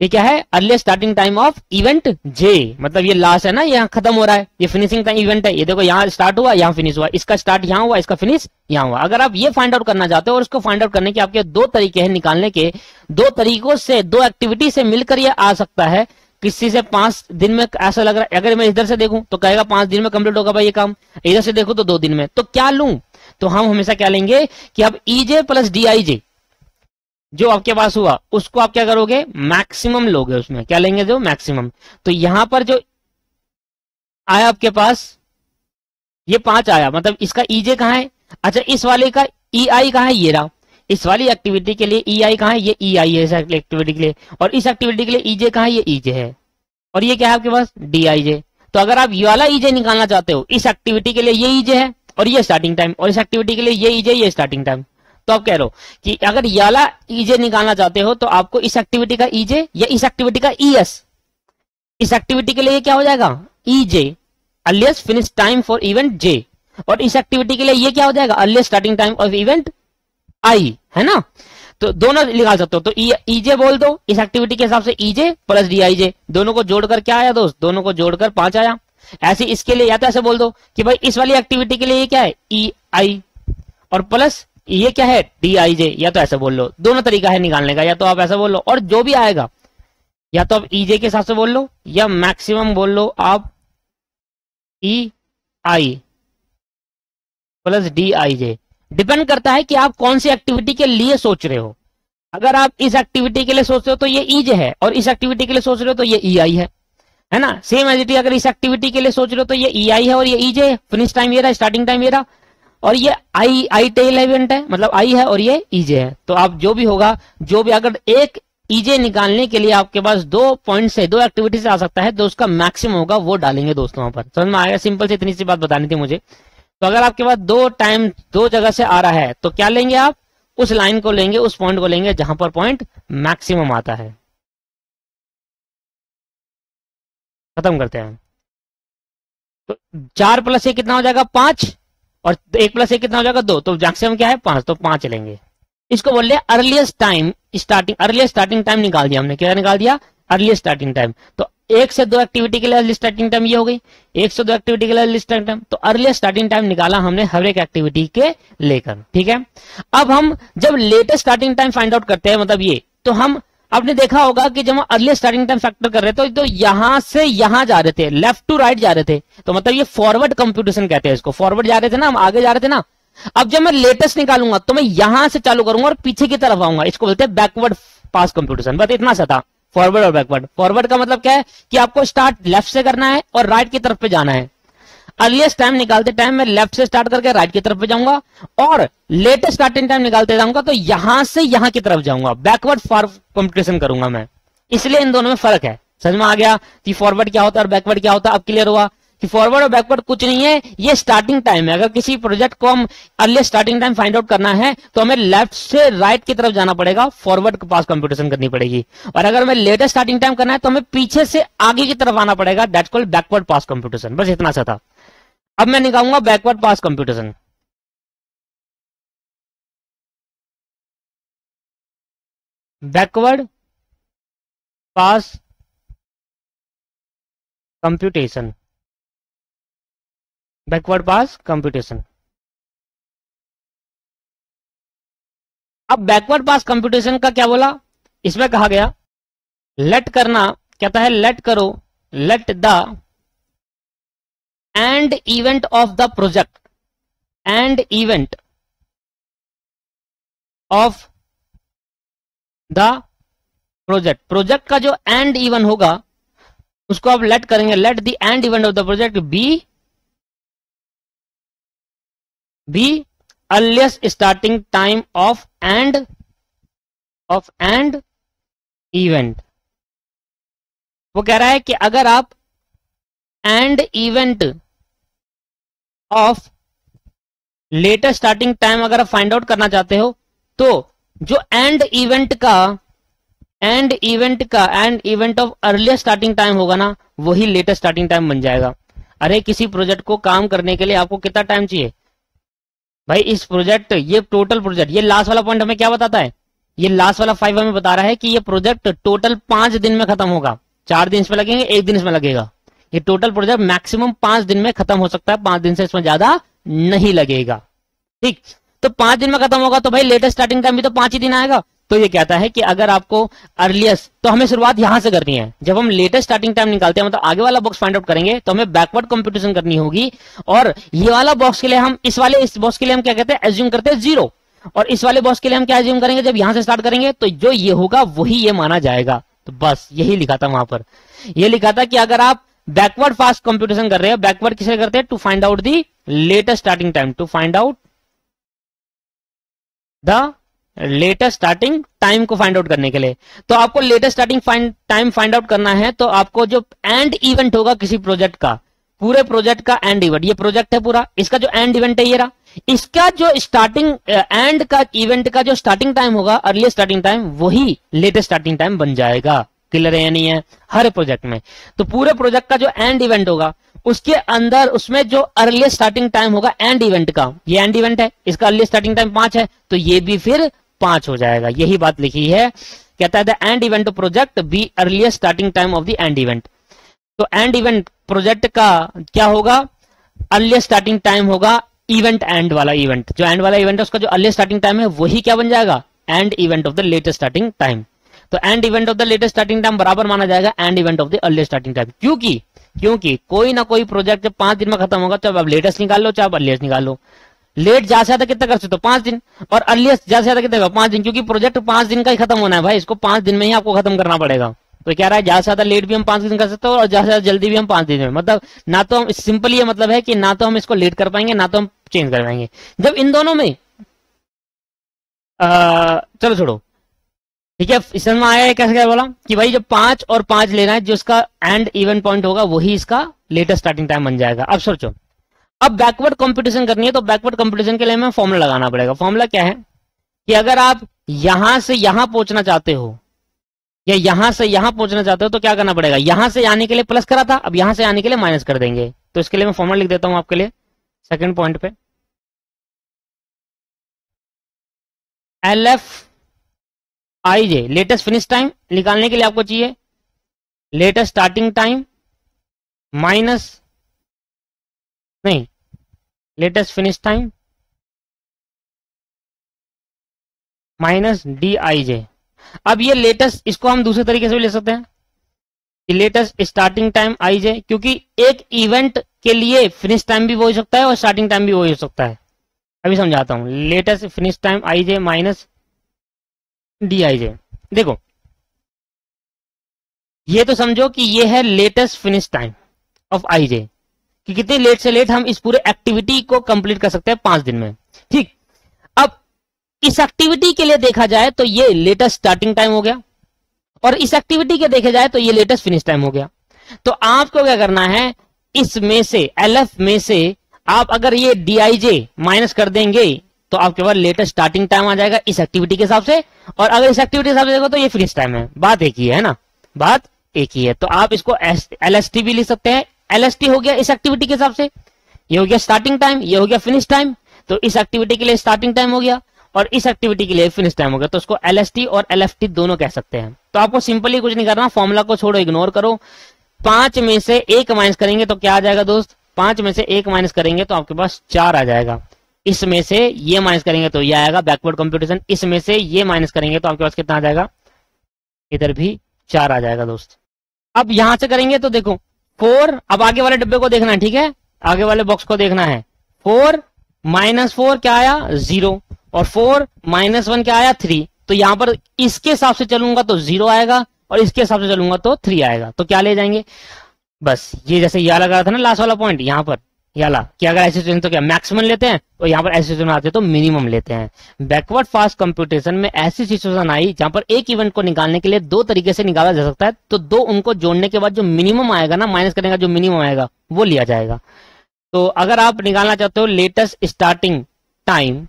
ये क्या है? Earliest starting time of event J, मतलब ये लास्ट है ना, यहाँ खत्म हो रहा है, ये फिनिशिंग टाइम इवेंट है। ये देखो यहाँ स्टार्ट हुआ, यहाँ फिनिश हुआ, इसका स्टार्ट यहाँ हुआ, इसका फिनिश यहाँ हुआ। अगर आप ये फाइंड आउट करना चाहते हो, और उसको फाइंड आउट करने के आपके 2 तरीके हैं निकालने के, 2 तरीकों से, 2 एक्टिविटी से मिलकर ये आ सकता है। किसी से 5 दिन में ऐसा लग रहा है, अगर मैं इधर से देखूं तो कहेगा 5 दिन में कंप्लीट होगा भाई ये काम, इधर से देखूं तो 2 दिन में, तो क्या लूं? तो हम हमेशा क्या लेंगे कि अब ईजे + DIJ जो आपके पास हुआ उसको आप क्या करोगे? मैक्सिमम लोगे, उसमें क्या लेंगे? जो मैक्सिमम। तो यहां पर जो आया आपके पास ये 5 आया, मतलब इसका ईजे कहां है? अच्छा इस वाले का EI कहां है? ये रहा। इस वाली एक्टिविटी के लिए EI कहां है? ये EI है इस एक्टिविटी के लिए, और इस एक्टिविटी के लिए EJ कहां है? ये EJ है, और ये क्या है आपके पास? DIJ। तो अगर आप ये वाला EJ निकालना चाहते हो, इस एक्टिविटी के लिए ये EJ है और ये स्टार्टिंग टाइम, और इस एक्टिविटी के लिए ये EJ ये स्टार्टिंग टाइम, तो आप कह रहे हो कि अगर ये वाला EJ निकालना चाहते हो तो आपको इस एक्टिविटी का EJ या इस एक्टिविटी का ES, इस एक्टिविटी के लिए क्या हो जाएगा? EJ, earliest finish time for event J, और इस एक्टिविटी के लिए ये क्या हो जाएगा, earliest starting time of event I, है ना। तो दोनों निकाल सकते हो, तो ईजे बोल दो इस एक्टिविटी के हिसाब से, ईजे प्लस डी आई जे, दोनों को जोड़कर क्या आया दोस्त, दोनों को जोड़कर 5 आया। ऐसे इसके लिए या तो ऐसे बोल दो कि भाई इस वाली एक्टिविटी के लिए ये क्या है, ई आई, और प्लस ये क्या है, डी आई जे, या तो ऐसे बोल लो। दोनों तरीका है निकालने का, या तो आप ऐसा बोल लो, और जो भी आएगा या तो आप ईजे के हिसाब से बोल लो, या मैक्सिमम बोल लो आप E I plus D I J. Depend करता है कि आप कौन सी एक्टिविटी के लिए सोच रहे हो। अगर आप इस एक्टिविटी के लिए सोच रहे हो तो ये ईजे है, और इस एक्टिविटी के लिए सोच रहे हो तो ये ई आई है ना। सेम एज इट इज, अगर इस एक्टिविटी के लिए सोच रहे हो तो ये ई आई है और ये ईजे है, फिनिश टाइम ये रहा, स्टार्टिंग टाइम ये रहा, और ये आई टेल इवेंट है, मतलब आई है और ये ईजे है। तो आप जो भी होगा, जो भी अगर एक ईजे निकालने के लिए आपके पास 2 पॉइंट से 2 एक्टिविटी से आ सकता है, तो उसका मैक्सिमम होगा वो डालेंगे दोस्तों वहां पर। समझ में आएगा, सिंपल से इतनी सी बात बतानी थी मुझे। तो अगर आपके पास 2 जगह से आ रहा है तो क्या लेंगे आप, उस लाइन को लेंगे, उस पॉइंट को लेंगे जहां पर पॉइंट मैक्सिमम आता है। खत्म करते हैं। तो 4 + 1 कितना हो जाएगा, 5, और 1 + 1 कितना हो जाएगा, 2, तो मैक्सिमम क्या है 5, तो 5 लेंगे। इसको बोल रहे earliest time starting, earliest starting time निकाल दिया हमने, क्या निकाल दिया, अर्लीस्ट स्टार्टिंग टाइम। तो 1 से 2 एक्टिविटी के लिए अर्लीस्ट स्टार्टिंग टाइम ये हो गई, 1 से 2 एक्टिविटी के लिए अर्लीस्ट स्टार्टिंग टाइम। तो अर्लीस्ट स्टार्टिंग टाइम निकाला हमने हर एक एक्टिविटी के लेकर, ठीक है। अब हम जब latest starting time find out करते हैं, मतलब ये, तो हम आपने देखा होगा कि जब हम अर्लीस्ट स्टार्टिंग टाइम फैक्टर कर रहे थे तो यहां से यहां जा रहे थे, लेफ्ट टू राइट जा रहे थे, तो मतलब ये फॉरवर्ड कंप्यूटेशन कहते हैं इसको, फॉरवर्ड जा रहे थे ना, हम आगे जा रहे थे ना। अब जब मैं लेटेस्ट निकालूंगा तो मैं यहां से चालू करूंगा और पीछे की तरफ आऊंगा, इसको बोलते हैं बैकवर्ड पास कंप्यूटेशन। बस इतना सा था, फॉरवर्ड और बैकवर्ड। फॉरवर्ड का मतलब क्या है कि आपको स्टार्ट लेफ्ट से करना है और राइट की तरफ पे जाना है। अर्लीस्ट टाइम निकालते टाइम मैं लेफ्ट से स्टार्ट करके राइट की तरफ पे जाऊंगा, और लेटेस्ट स्टार्टिंग टाइम निकालते जाऊंगा तो यहां से यहां की तरफ जाऊंगा, बैकवर्ड फॉरवर्ड कंप्यूटेशन करूंगा मैं। इसलिए इन दोनों में फर्क है। समझ में आ गया कि फॉरवर्ड क्या होता है और बैकवर्ड क्या होता है, अब क्लियर हुआ कि फॉरवर्ड और बैकवर्ड कुछ नहीं है, ये स्टार्टिंग टाइम है। अगर किसी प्रोजेक्ट को हम earliest starting time find out करना है तो हमें लेफ्ट से राइट की तरफ जाना पड़ेगा, फॉरवर्ड के पास कंप्यूटेशन करनी पड़ेगी। और अगर हमें लेटेस्ट स्टार्टिंग टाइम करना है तो हमें पीछे से आगे की तरफ आना पड़ेगा, that's called backward pass computation. बस इतना सा था। अब मैं निकालूंगा backward pass computation. Backward pass computation, backward pass computation. अब बैकवर्ड पास कंप्यूटेशन का क्या बोला, इसमें कहा गया लेट करना, कहता है लेट करो, let the end event of the project, end event of the project, project का जो एंड इवेंट होगा उसको आप लेट करेंगे, let the end event of the project be earliest starting time of end event. वो कह रहा है कि अगर आप end event of latest starting time अगर आप फाइंड आउट करना चाहते हो तो जो end event of earliest starting time होगा ना, वही लेटेस्ट स्टार्टिंग टाइम बन जाएगा। अरे किसी प्रोजेक्ट को काम करने के लिए आपको कितना टाइम चाहिए भाई, इस प्रोजेक्ट, ये टोटल प्रोजेक्ट, ये लास्ट वाला पॉइंट हमें क्या बताता है, ये लास्ट वाला 5 हमें बता रहा है कि ये प्रोजेक्ट टोटल 5 दिन में खत्म होगा। 4 दिन इसमें लगेंगे, 1 दिन इसमें लगेगा। ये टोटल प्रोजेक्ट मैक्सिमम 5 दिन में खत्म हो सकता है, 5 दिन से इसमें ज्यादा नहीं लगेगा। ठीक, तो 5 दिन में खत्म होगा तो भाई लेटेस्ट स्टार्टिंग टाइम भी तो 5 ही दिन आएगा। तो ये कहता है कि अगर आपको अर्लीस्ट, तो हमें शुरुआत यहां से करनी है। जब हम लेटेस्ट स्टार्टिंग टाइम निकालते हैं, मतलब आगे वाला बॉक्स फाइंड आउट करेंगे, तो हमें बैकवर्ड कंप्यूटेशन करनी होगी। और ये वाला बॉक्स के लिए हम, इस बॉक्स के लिए हम क्या कहते हैं, एज्यूम करते हैं 0। और इस वाले बॉक्स के लिए हम क्या एज्यूम करेंगे, जब यहां से स्टार्ट करेंगे तो जो ये होगा वही ये माना जाएगा। तो बस यही लिखा था वहां पर, ये लिखा था कि अगर आप बैकवर्ड फास्ट कंप्यूटेशन कर रहे हैं, बैकवर्ड किसे करते हैं, to find out the latest starting time, to find out the latest starting time को फाइंड आउट करने के लिए। तो आपको latest starting time find out करना है, तो आपको जो एंड इवेंट होगा किसी प्रोजेक्ट का, पूरे प्रोजेक्ट का एंड इवेंट, ये प्रोजेक्ट है पूरा, इसका जो एंड इवेंट है ये रहा, इसका जो स्टार्टिंग एंड का इवेंट का जो स्टार्टिंग टाइम होगा, अर्ली स्टार्टिंग टाइम, वही लेटेस्ट स्टार्टिंग टाइम बन जाएगा। क्लियर है या नहीं है, हर प्रोजेक्ट में। तो पूरे प्रोजेक्ट का जो एंड इवेंट होगा उसके अंदर उसमें जो अर्लीस्ट स्टार्टिंग टाइम होगा एंड इवेंट का, ये एंड इवेंट है, इसका अर्लीस्ट स्टार्टिंग टाइम 5 है, तो ये भी फिर 5 हो जाएगा। यही बात लिखी है, कहता है the end event project be earliest starting time of the end event. तो एंड इवेंट प्रोजेक्ट का क्या होगा, अर्लीस्ट स्टार्टिंग टाइम होगा इवेंट एंड वाला इवेंट, जो एंड वाला इवेंट है उसका जो अर्लीस्ट स्टार्टिंग टाइम है वही क्या बन जाएगा, end event of the latest starting time. तो end event of the latest starting time बराबर माना जाएगा end event of the earliest starting time. क्योंकि कोई ना कोई प्रोजेक्ट जब 5 दिन में खत्म होगा, चाहे आप लेटेस्ट निकाल लो चाहे आप अर्लीस्ट निकाल लो। लेट ज्यादा से ज्यादा कितना कर सकते हो, 5 दिन, और अर्लीस्ट ज्यादा से ज्यादा कितना, 5 दिन, क्योंकि प्रोजेक्ट 5 दिन का ही खत्म होना है भाई, इसको 5 दिन में ही आपको खत्म करना पड़ेगा। तो कह रहा है ज्यादा से ज्यादा लेट भी हम 5 दिन कर सकते हो और ज्यादा से ज्यादा जल्दी भी हम 5 दिन में, मतलब ना तो हम सिंपल ये मतलब है कि ना तो हम इसको लेट कर पाएंगे ना तो हम चेंज कर पाएंगे। जब इन दोनों में चलो छोड़ो, ठीक है, इसमें आया है कैसे क्या बोला कि भाई जब 5 और 5 लेना है, जो इसका एंड इवेंट पॉइंट होगा वही इसका लेटेस्ट स्टार्टिंग टाइम बन जाएगा। अब सोचो, अब बैकवर्ड कंपटीशन करनी है, तो बैकवर्ड कंपटीशन के लिए हमें फॉर्मूला लगाना पड़ेगा। फॉर्मूला क्या है कि अगर आप यहां से यहां पहुंचना चाहते हो या यहां से यहां पहुंचना चाहते हो तो क्या करना पड़ेगा, यहां से आने के लिए प्लस करा था, अब यहां से आने के लिए माइनस कर देंगे। तो इसके लिए मैं फॉर्मूला लिख देता हूं आपके लिए सेकंड पॉइंट पे, LFIJ लेटेस्ट फिनिश टाइम निकालने के लिए आपको चाहिए लेटेस्ट स्टार्टिंग टाइम माइनस, नहीं, latest finish time minus DIJ। अब ये लेटेस्ट, इसको हम दूसरे तरीके से भी ले सकते हैं कि लेटेस्ट स्टार्टिंग टाइम IJ, क्योंकि एक इवेंट के लिए फिनिश टाइम भी वो हो सकता है और स्टार्टिंग टाइम भी वो हो सकता है। अभी समझाता हूं, latest finish time IJ minus DIJ। देखो ये तो समझो कि ये है latest finish time of IJ, कि कितनी लेट से लेट हम इस पूरे एक्टिविटी को कंप्लीट कर सकते हैं 5 दिन में। ठीक, अब इस एक्टिविटी के लिए देखा जाए तो ये लेटेस्ट स्टार्टिंग टाइम हो गया और इस एक्टिविटी के देखे जाए तो ये लेटेस्ट फिनिश टाइम हो गया। तो आपको क्या करना है, इसमें से LF में से आप अगर ये DIJ माइनस कर देंगे तो आपके पास लेटेस्ट स्टार्टिंग टाइम आ जाएगा इस एक्टिविटी के हिसाब से, और अगर इस एक्टिविटी के हिसाब से देखो तो ये फिनिश टाइम है। बात एक ही है ना, बात एक ही है। तो आप इसको LST भी लिख सकते हैं। LST हो गया इस एक्टिविटी के हिसाब से, ये हो गया स्टार्टिंग टाइम, ये हो गया फिनिश टाइम। तो इस एक्टिविटी के लिए स्टार्टिंग टाइम हो गया और इस एक्टिविटी के लिए फिनिश टाइम हो गया, तो उसको LST और LFT दोनों कह सकते हैं। तो आपको सिंपली कुछ नहीं करना, फॉर्मूला को छोड़ो, इग्नोर करो। 5 में से 1 माइनस करेंगे तो क्या आ जाएगा दोस्त, 5 में से 1 माइनस करेंगे तो आपके पास 4 आ जाएगा। इसमें से ये माइनस करेंगे तो ये आएगा बैकवर्ड कंप्यूटेशन, इसमें से ये माइनस करेंगे तो आपके पास कितना आ जाएगा, इधर भी 4 आ जाएगा दोस्त। अब यहां से करेंगे तो देखो 4, अब आगे वाले डब्बे को देखना है, ठीक है, आगे वाले बॉक्स को देखना है। 4 माइनस 4 क्या आया, 0, और 4 माइनस 1 क्या आया, 3। तो यहां पर इसके हिसाब से चलूंगा तो 0 आएगा और इसके हिसाब से चलूंगा तो 3 आएगा। तो क्या ले जाएंगे, बस ये जैसे या लगा था ना लास्ट वाला पॉइंट, यहां पर याला कि अगर ऐसी सिचुएशन तो क्या मैक्सिमम लेते हैं, और यहां पर ऐसी सिचुएशन आते हैं तो मिनिमम लेते हैं। बैकवर्ड फास्ट कंप्यूटेशन में ऐसी सिचुएशन आई जहां पर एक इवेंट को निकालने के लिए 2 तरीके से निकाला जा सकता है, तो 2 उनको जोड़ने के बाद जो मिनिमम आएगा ना, माइनस करने का जो मिनिमम आएगा वो लिया जाएगा। तो अगर आप निकालना चाहते हो latest starting time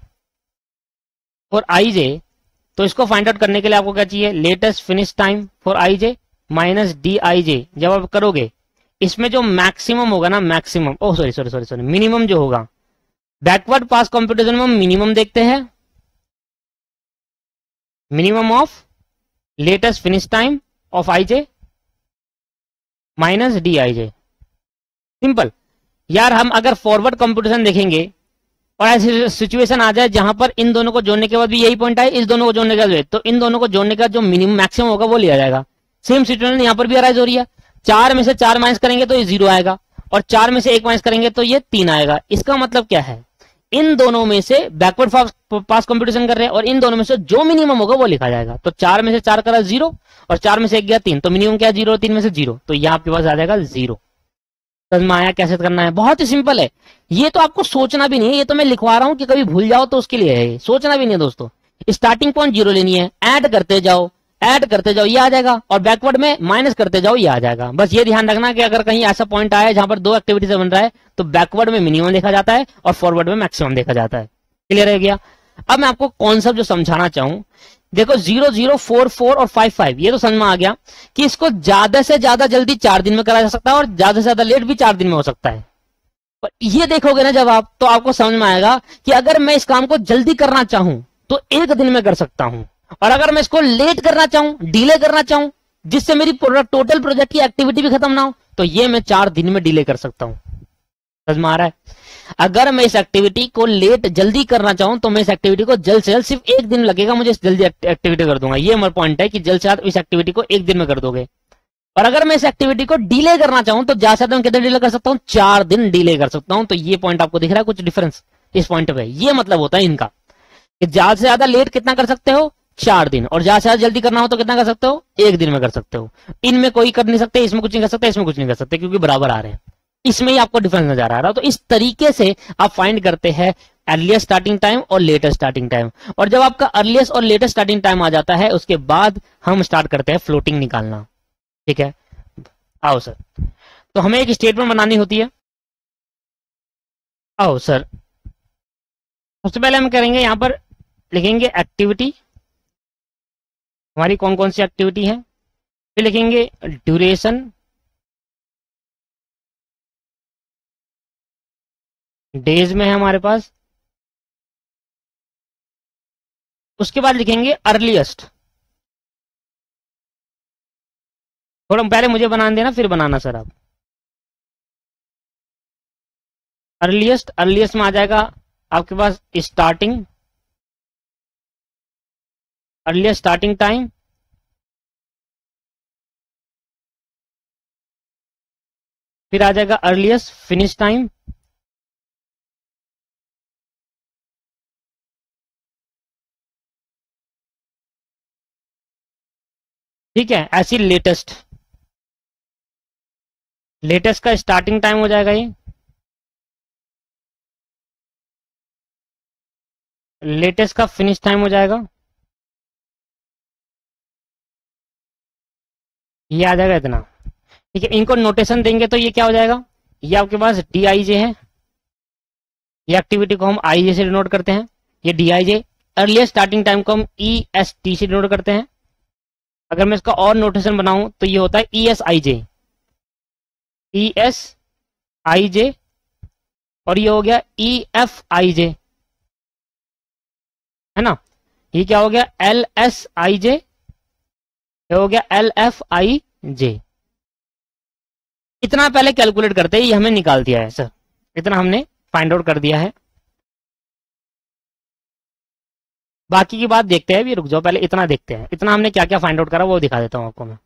for IJ, तो इसको फाइंड आउट करने के लिए आपको क्या चाहिए, latest finish time for IJ minus DIJ। जब आप करोगे इसमें जो मैक्सिमम होगा ना, मैक्सिमम, ओह सॉरी मिनिमम जो होगा, बैकवर्ड पास कंप्यूटेशन में हम मिनिमम देखते हैं, minimum of latest finish time of IJ minus DIJ। Simple यार, हम अगर फॉरवर्ड कंप्यूटेशन देखेंगे और ऐसी सिचुएशन आ जाए जहां पर इन दोनों को जोड़ने के बाद भी यही पॉइंट आए, इस दोनों को जोड़ने के बाद, तो इन दोनों को जोड़ने का जो मिनिमम मैक्सिमम होगा वो लिया जाएगा। सेम सिचुएशन यहां पर भी अराइज हो रही है, 4 में से 4 माइनस करेंगे तो ये 0 आएगा और 4 में से 1 माइनस करेंगे तो ये 3 आएगा। इसका मतलब क्या है, इन दोनों में से बैकवर्ड पास कंप्यूटेशन कर रहे हैं और इन दोनों में से जो मिनिमम होगा वो लिखा जाएगा। तो 4 में से 4 करा 0 और 4 में से 1 गया 3, तो मिनिमम क्या 0, 3 में से 0, तो यहाँ आपके पास आ जाएगा 0। समझ में आया कैसे करना है, बहुत ही सिंपल है। ये तो आपको सोचना भी नहीं है, ये तो मैं लिखवा रहा हूं कि कभी भूल जाओ तो उसके लिए है, सोचना भी नहीं है दोस्तों। स्टार्टिंग पॉइंट 0 लेनी है, ऐड करते जाओ ये आ जाएगा, और बैकवर्ड में माइनस करते जाओ ये आ जाएगा। बस ये ध्यान रखना कि अगर कहीं ऐसा पॉइंट आया जहां पर 2 एक्टिविटी से बन रहा है तो बैकवर्ड में मिनिमम देखा जाता है और फॉरवर्ड में मैक्सिमम देखा जाता है। क्लियर हो गया। अब मैं आपको कॉन्सेप्ट जो समझाना चाहूं देखो 0 0 4 4 और 5 5 ये तो समझ में आ गया कि इसको ज्यादा से ज्यादा जल्दी 4 दिन में करा जा सकता है और ज्यादा से ज्यादा लेट भी 4 दिन में हो सकता है। पर ये देखोगे ना जब आप, तो आपको समझ में आएगा कि अगर मैं इस काम को जल्दी करना चाहूं तो 1 दिन में कर सकता हूं, और अगर मैं इसको लेट करना चाहूं, डिले करना चाहूं, जिससे मेरी टोटल प्रोजेक्ट की एक्टिविटी भी खत्म ना हो, तो ये मैं 4 दिन में डिले कर सकता हूं। समझ में आ रहा है? अगर मैं इस एक्टिविटी को लेट जल्दी करना चाहूं तो मैं इस एक्टिविटी को जल्द से जल्द, सिर्फ 1 दिन लगेगा मुझे इस जल्दी एक्टिविटी कर दूंगा। ये मेरा पॉइंट है कि जल्द से जल्द इस एक्टिविटी को 1 दिन में कर दोगे। और अगर मैं इस एक्टिविटी को डिले करना चाहूं तो ज्यादा से ज्यादा कितने डिले कर सकता हूं? 4 दिन डिले कर सकता हूं। तो ये पॉइंट आपको दिख रहा है कुछ डिफरेंस इस पॉइंट पे? ये मतलब होता है इनका कि ज्यादा से ज्यादा लेट कितना कर सकते हो? 4 दिन। और ज्यादा से ज्यादा जल्दी करना हो तो कितना कर सकते हो? 1 दिन में कर सकते हो। इनमें कोई कर नहीं सकते, इसमें कुछ नहीं कर सकते, इसमें कुछ नहीं कर सकते, क्योंकि बराबर आ रहे हैं। इसमें ही आपको डिफरेंस नजर आ रहा है। तो इस तरीके से आप फाइंड करते हैं अर्लीस्ट स्टार्टिंग टाइम और लेटेस्ट स्टार्टिंग टाइम। और जब आपका अर्लीस्ट और लेटेस्ट स्टार्टिंग टाइम आ जाता है, उसके बाद हम स्टार्ट करते हैं फ्लोटिंग निकालना। ठीक है, आओ सर। तो हमें एक स्टेटमेंट बनानी होती है। आओ सर, सबसे पहले हम करेंगे, यहां पर लिखेंगे एक्टिविटी, हमारी कौन कौन सी एक्टिविटी है, फिर लिखेंगे ड्यूरेशन, डेज में है हमारे पास, उसके बाद लिखेंगे अर्लीस्ट। थोड़ा पहले मुझे बना देना फिर बनाना सर आप। अर्लीस्ट, अर्लीस्ट में आ जाएगा आपके पास स्टार्टिंग, अर्लीस्ट स्टार्टिंग टाइम, फिर आ जाएगा अर्लीस्ट फिनिश टाइम, ठीक है। ऐसी लेटेस्ट, लेटेस्ट का स्टार्टिंग टाइम हो जाएगा ये, लेटेस्ट का फिनिश टाइम हो जाएगा, ये आ जाएगा इतना। ठीक है, इनको नोटेशन देंगे तो ये क्या हो जाएगा? ये आपके पास डी आई जे है, ये एक्टिविटी को हम आई जे से डिनोट करते हैं, ये D I J. Earliest starting time को हम ई एस टी से डिनोट करते हैं। अगर मैं इसका और नोटेशन बनाऊं तो ये होता है E S I J, E S I जे, और ये हो गया ई एफ आई जे, है ना। ये क्या हो गया? एल एस आई जे, ये हो गया एल एफ आई जे। इतना पहले कैलकुलेट करते ही हमें निकाल दिया है सर, इतना हमने फाइंड आउट कर दिया है। बाकी की बात देखते हैं, अभी रुक जाओ, पहले इतना देखते हैं। इतना हमने क्या क्या फाइंड आउट करा वो दिखा देता हूं आपको मैं।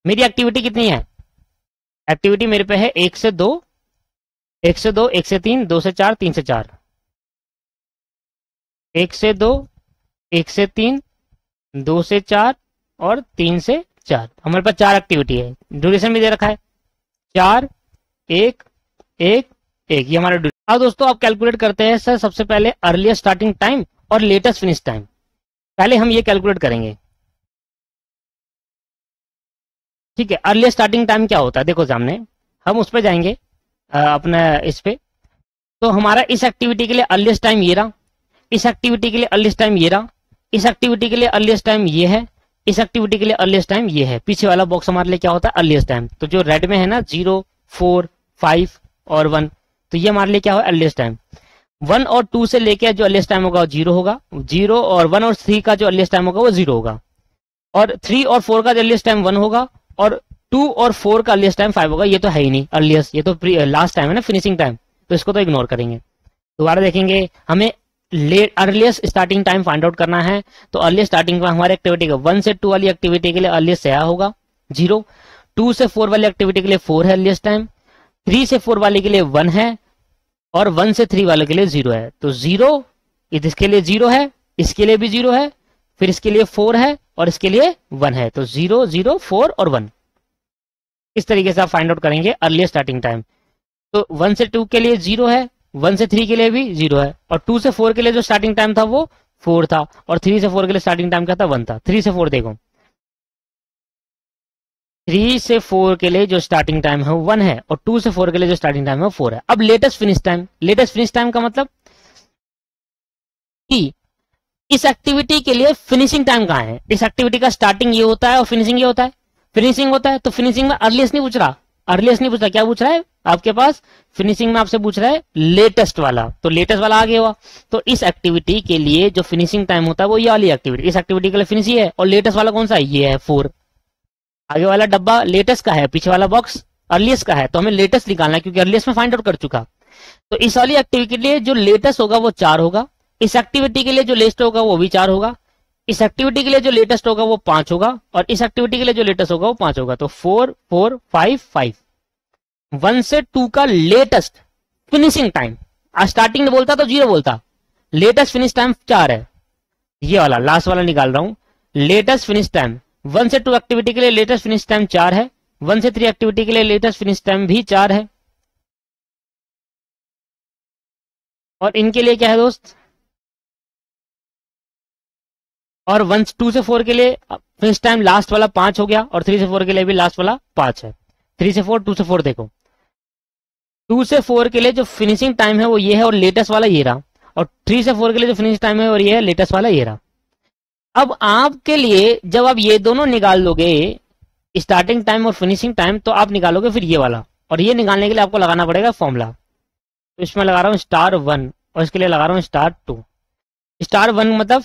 मेरी एक्टिविटी कितनी है? एक्टिविटी मेरे पे है 1 से 2, 1 से 2, 1 से 3, 2 से 4, 3 से 4, 1 से 2, 1 से 3, 2 से 4 और 3 से 4। हमारे पास 4 एक्टिविटी है। ड्यूरेशन भी दे रखा है 4, 1, 1, 1, ये हमारा ड्यूरेशन। अब दोस्तों आप कैलकुलेट करते हैं सर, सबसे पहले अर्लीस्ट स्टार्टिंग टाइम और लेटेस्ट फिनिश टाइम। पहले हम ये कैलकुलेट करेंगे, ठीक है। अर्लीस्ट स्टार्टिंग टाइम क्या होता है देखो सामने, हम उस पर जाएंगे अपना इस पे। तो हमारा इस एक्टिविटी के लिए अर्लीस्ट टाइम ये रहा, इस एक्टिविटी के लिए अर्लीस्ट टाइम ये रहा, इस एक्टिविटी के लिए अर्लीस्ट टाइम ये है, इस एक्टिविटी के लिए अर्लीस्ट टाइम ये है। पीछे वाला बॉक्स हमारे लिए क्या होता है? Earliest time. तो जो रेड में है ना 0, 4, 5 और 1, तो ये हमारे लिए क्या हो? Earliest time. 1 और 2 से लेके जो अर्लीस्ट टाइम होगा वो 0 होगा, 0 और 1 और 3 का जो अर्लीस्ट टाइम होगा वो 0 होगा, और 3 और 4 का अर्लीस्ट टाइम 1 होगा, और 2 और 4 का अर्लीस्ट टाइम 5 होगा। ये तो है ही नहीं अर्लीस्ट, ये तो लास्ट टाइम है ना, फिनिशिंग टाइम, तो इसको तो इग्नोर करेंगे। दोबारा देखेंगे, हमें earliest starting time find out करना है। तो अर्लीस्ट स्टार्टिंग में हमारी एक्टिविटी का 1 से 2 वाली एक्टिविटी के लिए अर्लीस्ट क्या होगा? 0। 2 से 4 वाली एक्टिविटी के लिए 4 है अर्लीस्ट टाइम, 3 से 4 वाले के लिए 1 है, और 1 से 3 वाले के लिए 0 है। तो 0 इसके लिए 0 है, इसके लिए भी 0 है, फिर इसके लिए 4 है, और इसके लिए 1 है। तो 0, 0, 4 और 1। इस तरीके से आप फाइंड आउट करेंगे अर्लीस्ट स्टार्टिंग टाइम। तो 1 से 2 के लिए 0 है, 1 से 3 के लिए भी 0 है, और 2 से 4 के लिए जो स्टार्टिंग टाइम था वो 4 था, और 3 से 4 के लिए स्टार्टिंग टाइम क्या था? 1 था। 3 से 4 देखो, 3 से 4 के लिए जो स्टार्टिंग टाइम है वो 1 है, और 2 से 4 के लिए जो स्टार्टिंग टाइम है वो 4 है। अब latest finish time, latest finish time का मतलब कि इस एक्टिविटी के लिए फिनिशिंग टाइम कहाँ है? इस एक्टिविटी का स्टार्टिंग ये होता है और फिनिशिंग ये होता है, फिनिशिंग होता है। तो फिनिशिंग में अर्लीस्ट नहीं पूछ रहा, अर्लीस्ट नहीं पूछ रहा, क्या पूछ रहा है आपके पास? फिनिशिंग में आपसे पूछ रहा है लेटेस्ट वाला, तो लेटेस्ट वाला आगे हुआ। तो इस एक्टिविटी के लिए जो फिनिशिंग टाइम होता है वो ये वाली एक्टिविटी, इस एक्टिविटी के लिए फिनिश ये है, और लेटेस्ट वाला कौन सा है? ये है 4। आगे वाला डब्बा लेटेस्ट का है, पीछे वाला बॉक्स अर्लीस्ट का है, तो हमें लेटेस्ट निकालना है क्योंकि अर्लीस्ट में फाइंड आउट कर चुका। तो इस वाली एक्टिविटी के लिए जो लेटेस्ट होगा वो 4 होगा, इस एक्टिविटी के लिए जो लेटेस्ट होगा वो भी 4 होगा, इस एक्टिविटी के लिए जो लेटेस्ट होगा वो 5 होगा, और इस एक्टिविटी के लिए जो लेटेस्ट होगा वो 5 होगा। तो 4 4 5 5। 1 से 2 का लेटेस्ट फिनिशिंग टाइम, स्टार्टिंग में बोलता तो 0 बोलता, लेटेस्ट फिनिश टाइम 4 है, ये वाला लास्ट वाला निकाल रहा हूं। लेटेस्ट फिनिश टाइम 1 से 2 एक्टिविटी के लिए लेटेस्ट फिनिश टाइम 4 है, 1 से 3 एक्टिविटी के लिए लेटेस्ट फिनिश टाइम भी 4 है, और इनके लिए क्या है दोस्त? और 1 2 से 4 के लिए फिनिश टाइम लास्ट वाला 5 हो गया, और 3 से 4 के लिए भी लास्ट वाला 5 है। 3 से 4 2 से 4 देखो, 2 से 4 के लिए जो फिनिशिंग टाइम है वो ये है, और लेटेस्ट वाला ये रहा, और 3 से 4 के लिए जो फिनिशिंग टाइम है और ये है, लेटेस्ट वाला ये रहा। अब आपके लिए जब आप ये दोनों निकाल लोगे, स्टार्टिंग टाइम और फिनिशिंग टाइम, तो आप निकालोगे फिर ये वाला, और ये निकालने के लिए आपको लगाना पड़ेगा फॉर्मूला। तो इसमें लगा रहा हूँ *1 और इसके लिए लगा रहा हूँ *2। *1 मतलब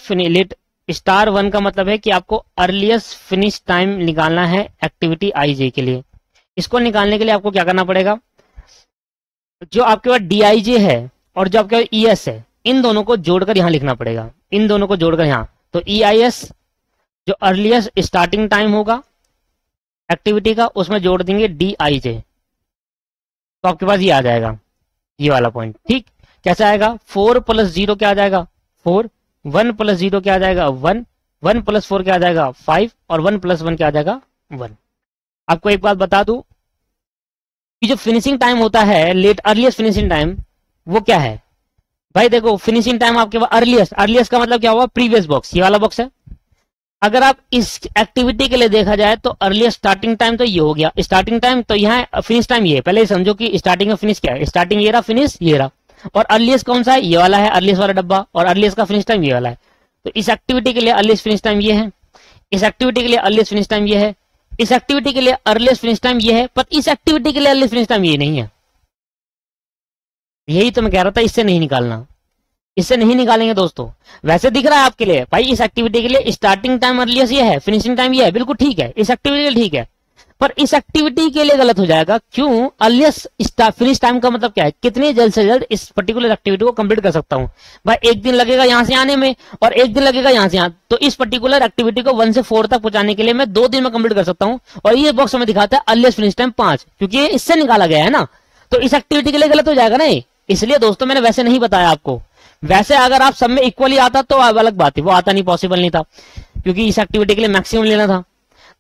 *1 का मतलब है कि आपको अर्लीस्ट फिनिश टाइम निकालना है एक्टिविटी IJ के लिए। इसको निकालने के लिए आपको क्या करना पड़ेगा? जो आपके पास DIJ है और जो आपके पास ES है, इन दोनों को जोड़कर यहां लिखना पड़ेगा, इन दोनों को जोड़कर यहां। तो EIS जो अर्लीस्ट स्टार्टिंग टाइम होगा एक्टिविटी का, उसमें जोड़ देंगे DIJ, तो आपके पास ये आ जाएगा, ये वाला पॉइंट। ठीक, कैसे आएगा? 4 + 0 क्या आ जाएगा? 4, 1 + 0 क्या आ जाएगा? 1, 1 + 4 क्या आ जाएगा? 5, और 1 + 1 क्या आ जाएगा? 1। आपको एक बात बता दूं कि जो फिनिशिंग टाइम होता है, अर्लीस्ट फिनिशिंग टाइम, वो क्या है भाई? देखो, फिनिशिंग टाइम आपके पास अर्लीस्ट का मतलब क्या हुआ? प्रीवियस बॉक्स, ये वाला बॉक्स है। अगर आप इस एक्टिविटी के लिए देखा जाए तो अर्लीस्ट स्टार्टिंग टाइम तो ये हो गया स्टार्टिंग टाइम, तो यहाँ फिनिश टाइम ये है। पहले समझो कि स्टार्टिंग और फिनिश क्या है। स्टार्टिंग ये रहा, फिनिश ये रहा, और अर्लीस्ट कौन सा है? ये वाला है, अर्लीस्ट वाला डब्बा, और अर्लीस्ट का फिनिश टाइम ये वाला है। तो इस एक्टिविटी के लिए अर्लीस्ट फिनिश टाइम ये है, इस एक्टिविटी के लिए अर्लीस्ट फिनिश टाइम ये है, इस एक्टिविटी के लिए अर्लीस्ट फिनिश टाइम ये है, पर इस एक्टिविटी के लिए अर्लीस्ट फिनिश टाइम ये नहीं है। यही तो मैं कह रहा था, इससे नहीं निकालना, इससे नहीं निकालेंगे दोस्तों। वैसे दिख रहा है आपके लिए भाई, इस एक्टिविटी के लिए स्टार्टिंग टाइम अर्लीस्ट ये है, फिनिशिंग टाइम ये है, बिल्कुल ठीक है, इस एक्टिविटी के लिए ठीक है, पर इस एक्टिविटी के लिए गलत हो जाएगा। क्यों? अर्लीस्ट फिनिश टाइम का मतलब क्या है? कितनी जल्द से जल्द इस पर्टिकुलर एक्टिविटी को कंप्लीट कर सकता हूं। भाई 1 दिन लगेगा यहां से आने में, और 1 दिन लगेगा यहां से यहां, तो इस पर्टिकुलर एक्टिविटी को 1 से 4 तक पहुंचाने के लिए मैं 2 दिन में कंप्लीट कर सकता हूं। और ये बॉक्स हमें दिखाता है अर्लीस्ट फिनिश टाइम 5, क्योंकि ये इससे निकाला गया है ना, तो इस एक्टिविटी के लिए गलत हो जाएगा ना ये। इसलिए दोस्तों मैंने वैसे नहीं बताया आपको। वैसे अगर आप सब में इक्वली आता तो अलग बात है, वो आता नहीं, पॉसिबल नहीं था, क्योंकि इस एक्टिविटी के लिए मैक्सिमम लेना था।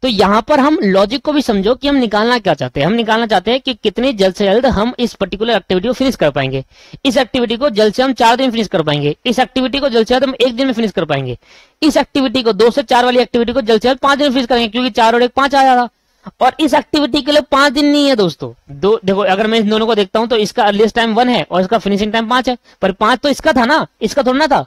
तो यहां पर हम लॉजिक को भी समझो कि हम निकालना क्या चाहते हैं। हम निकालना चाहते हैं कि कितनी जल्द से जल्द हम इस पर्टिकुलर एक्टिविटी को फिनिश कर पाएंगे। इस एक्टिविटी को जल्द से हम 4 दिन फिनिश कर पाएंगे, इस एक्टिविटी को जल्द से जल्द हम 1 दिन में फिनिश कर पाएंगे, इस एक्टिविटी को 2 से 4 वाली एक्टिविटी को जल्द से जल्द 5 दिन में फिनिश करेंगे, क्योंकि 4 और 1 5 आ रहा। और इस एक्टिविटी के लिए 5 दिन नहीं है दोस्तों। देखो, अगर मैं इन दोनों को देखता हूं तो इसका अर्लीस्ट टाइम 1 है और इसका फिनिशिंग टाइम 5 है, पर 5 तो इसका था ना, इसका थोड़ा ना था।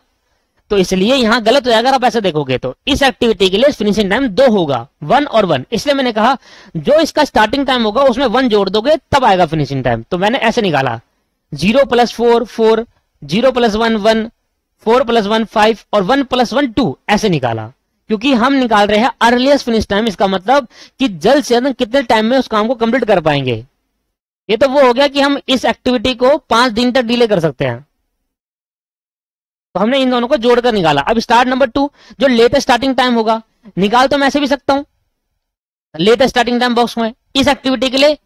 तो इसलिए यहां गलत हो जाएगा। अगर आप ऐसे देखोगे तो इस एक्टिविटी के लिए फिनिशिंग टाइम 2 होगा, 1 और 1। इसलिए मैंने कहा जो इसका स्टार्टिंग टाइम होगा उसमें 1 जोड़ दोगे तब आएगा फिनिशिंग टाइम। तो मैंने ऐसे निकाला 0 + 4 4, 0 + 1 1, 4 + 1 5, और 1 + 1 2, ऐसे निकाला, क्योंकि हम निकाल रहे हैं अर्लीस्ट फिनिश टाइम। इसका मतलब कि जल्द से जल्द कितने टाइम में उस काम को कंप्लीट कर पाएंगे। ये तो वो हो गया कि हम इस एक्टिविटी को 5 दिन तक डिले कर सकते हैं। तो हमने इन दोनों को जोड़कर निकाला। अब स्टार्ट नंबर 2 जो लेटेस्ट स्टार्टिंग टाइम होगा, निकाल तो मैं ऐसे भी सकता हूं, लेटेस्ट स्टार्टिंग टाइम बॉक्स में इस एक्टिविटी के लिए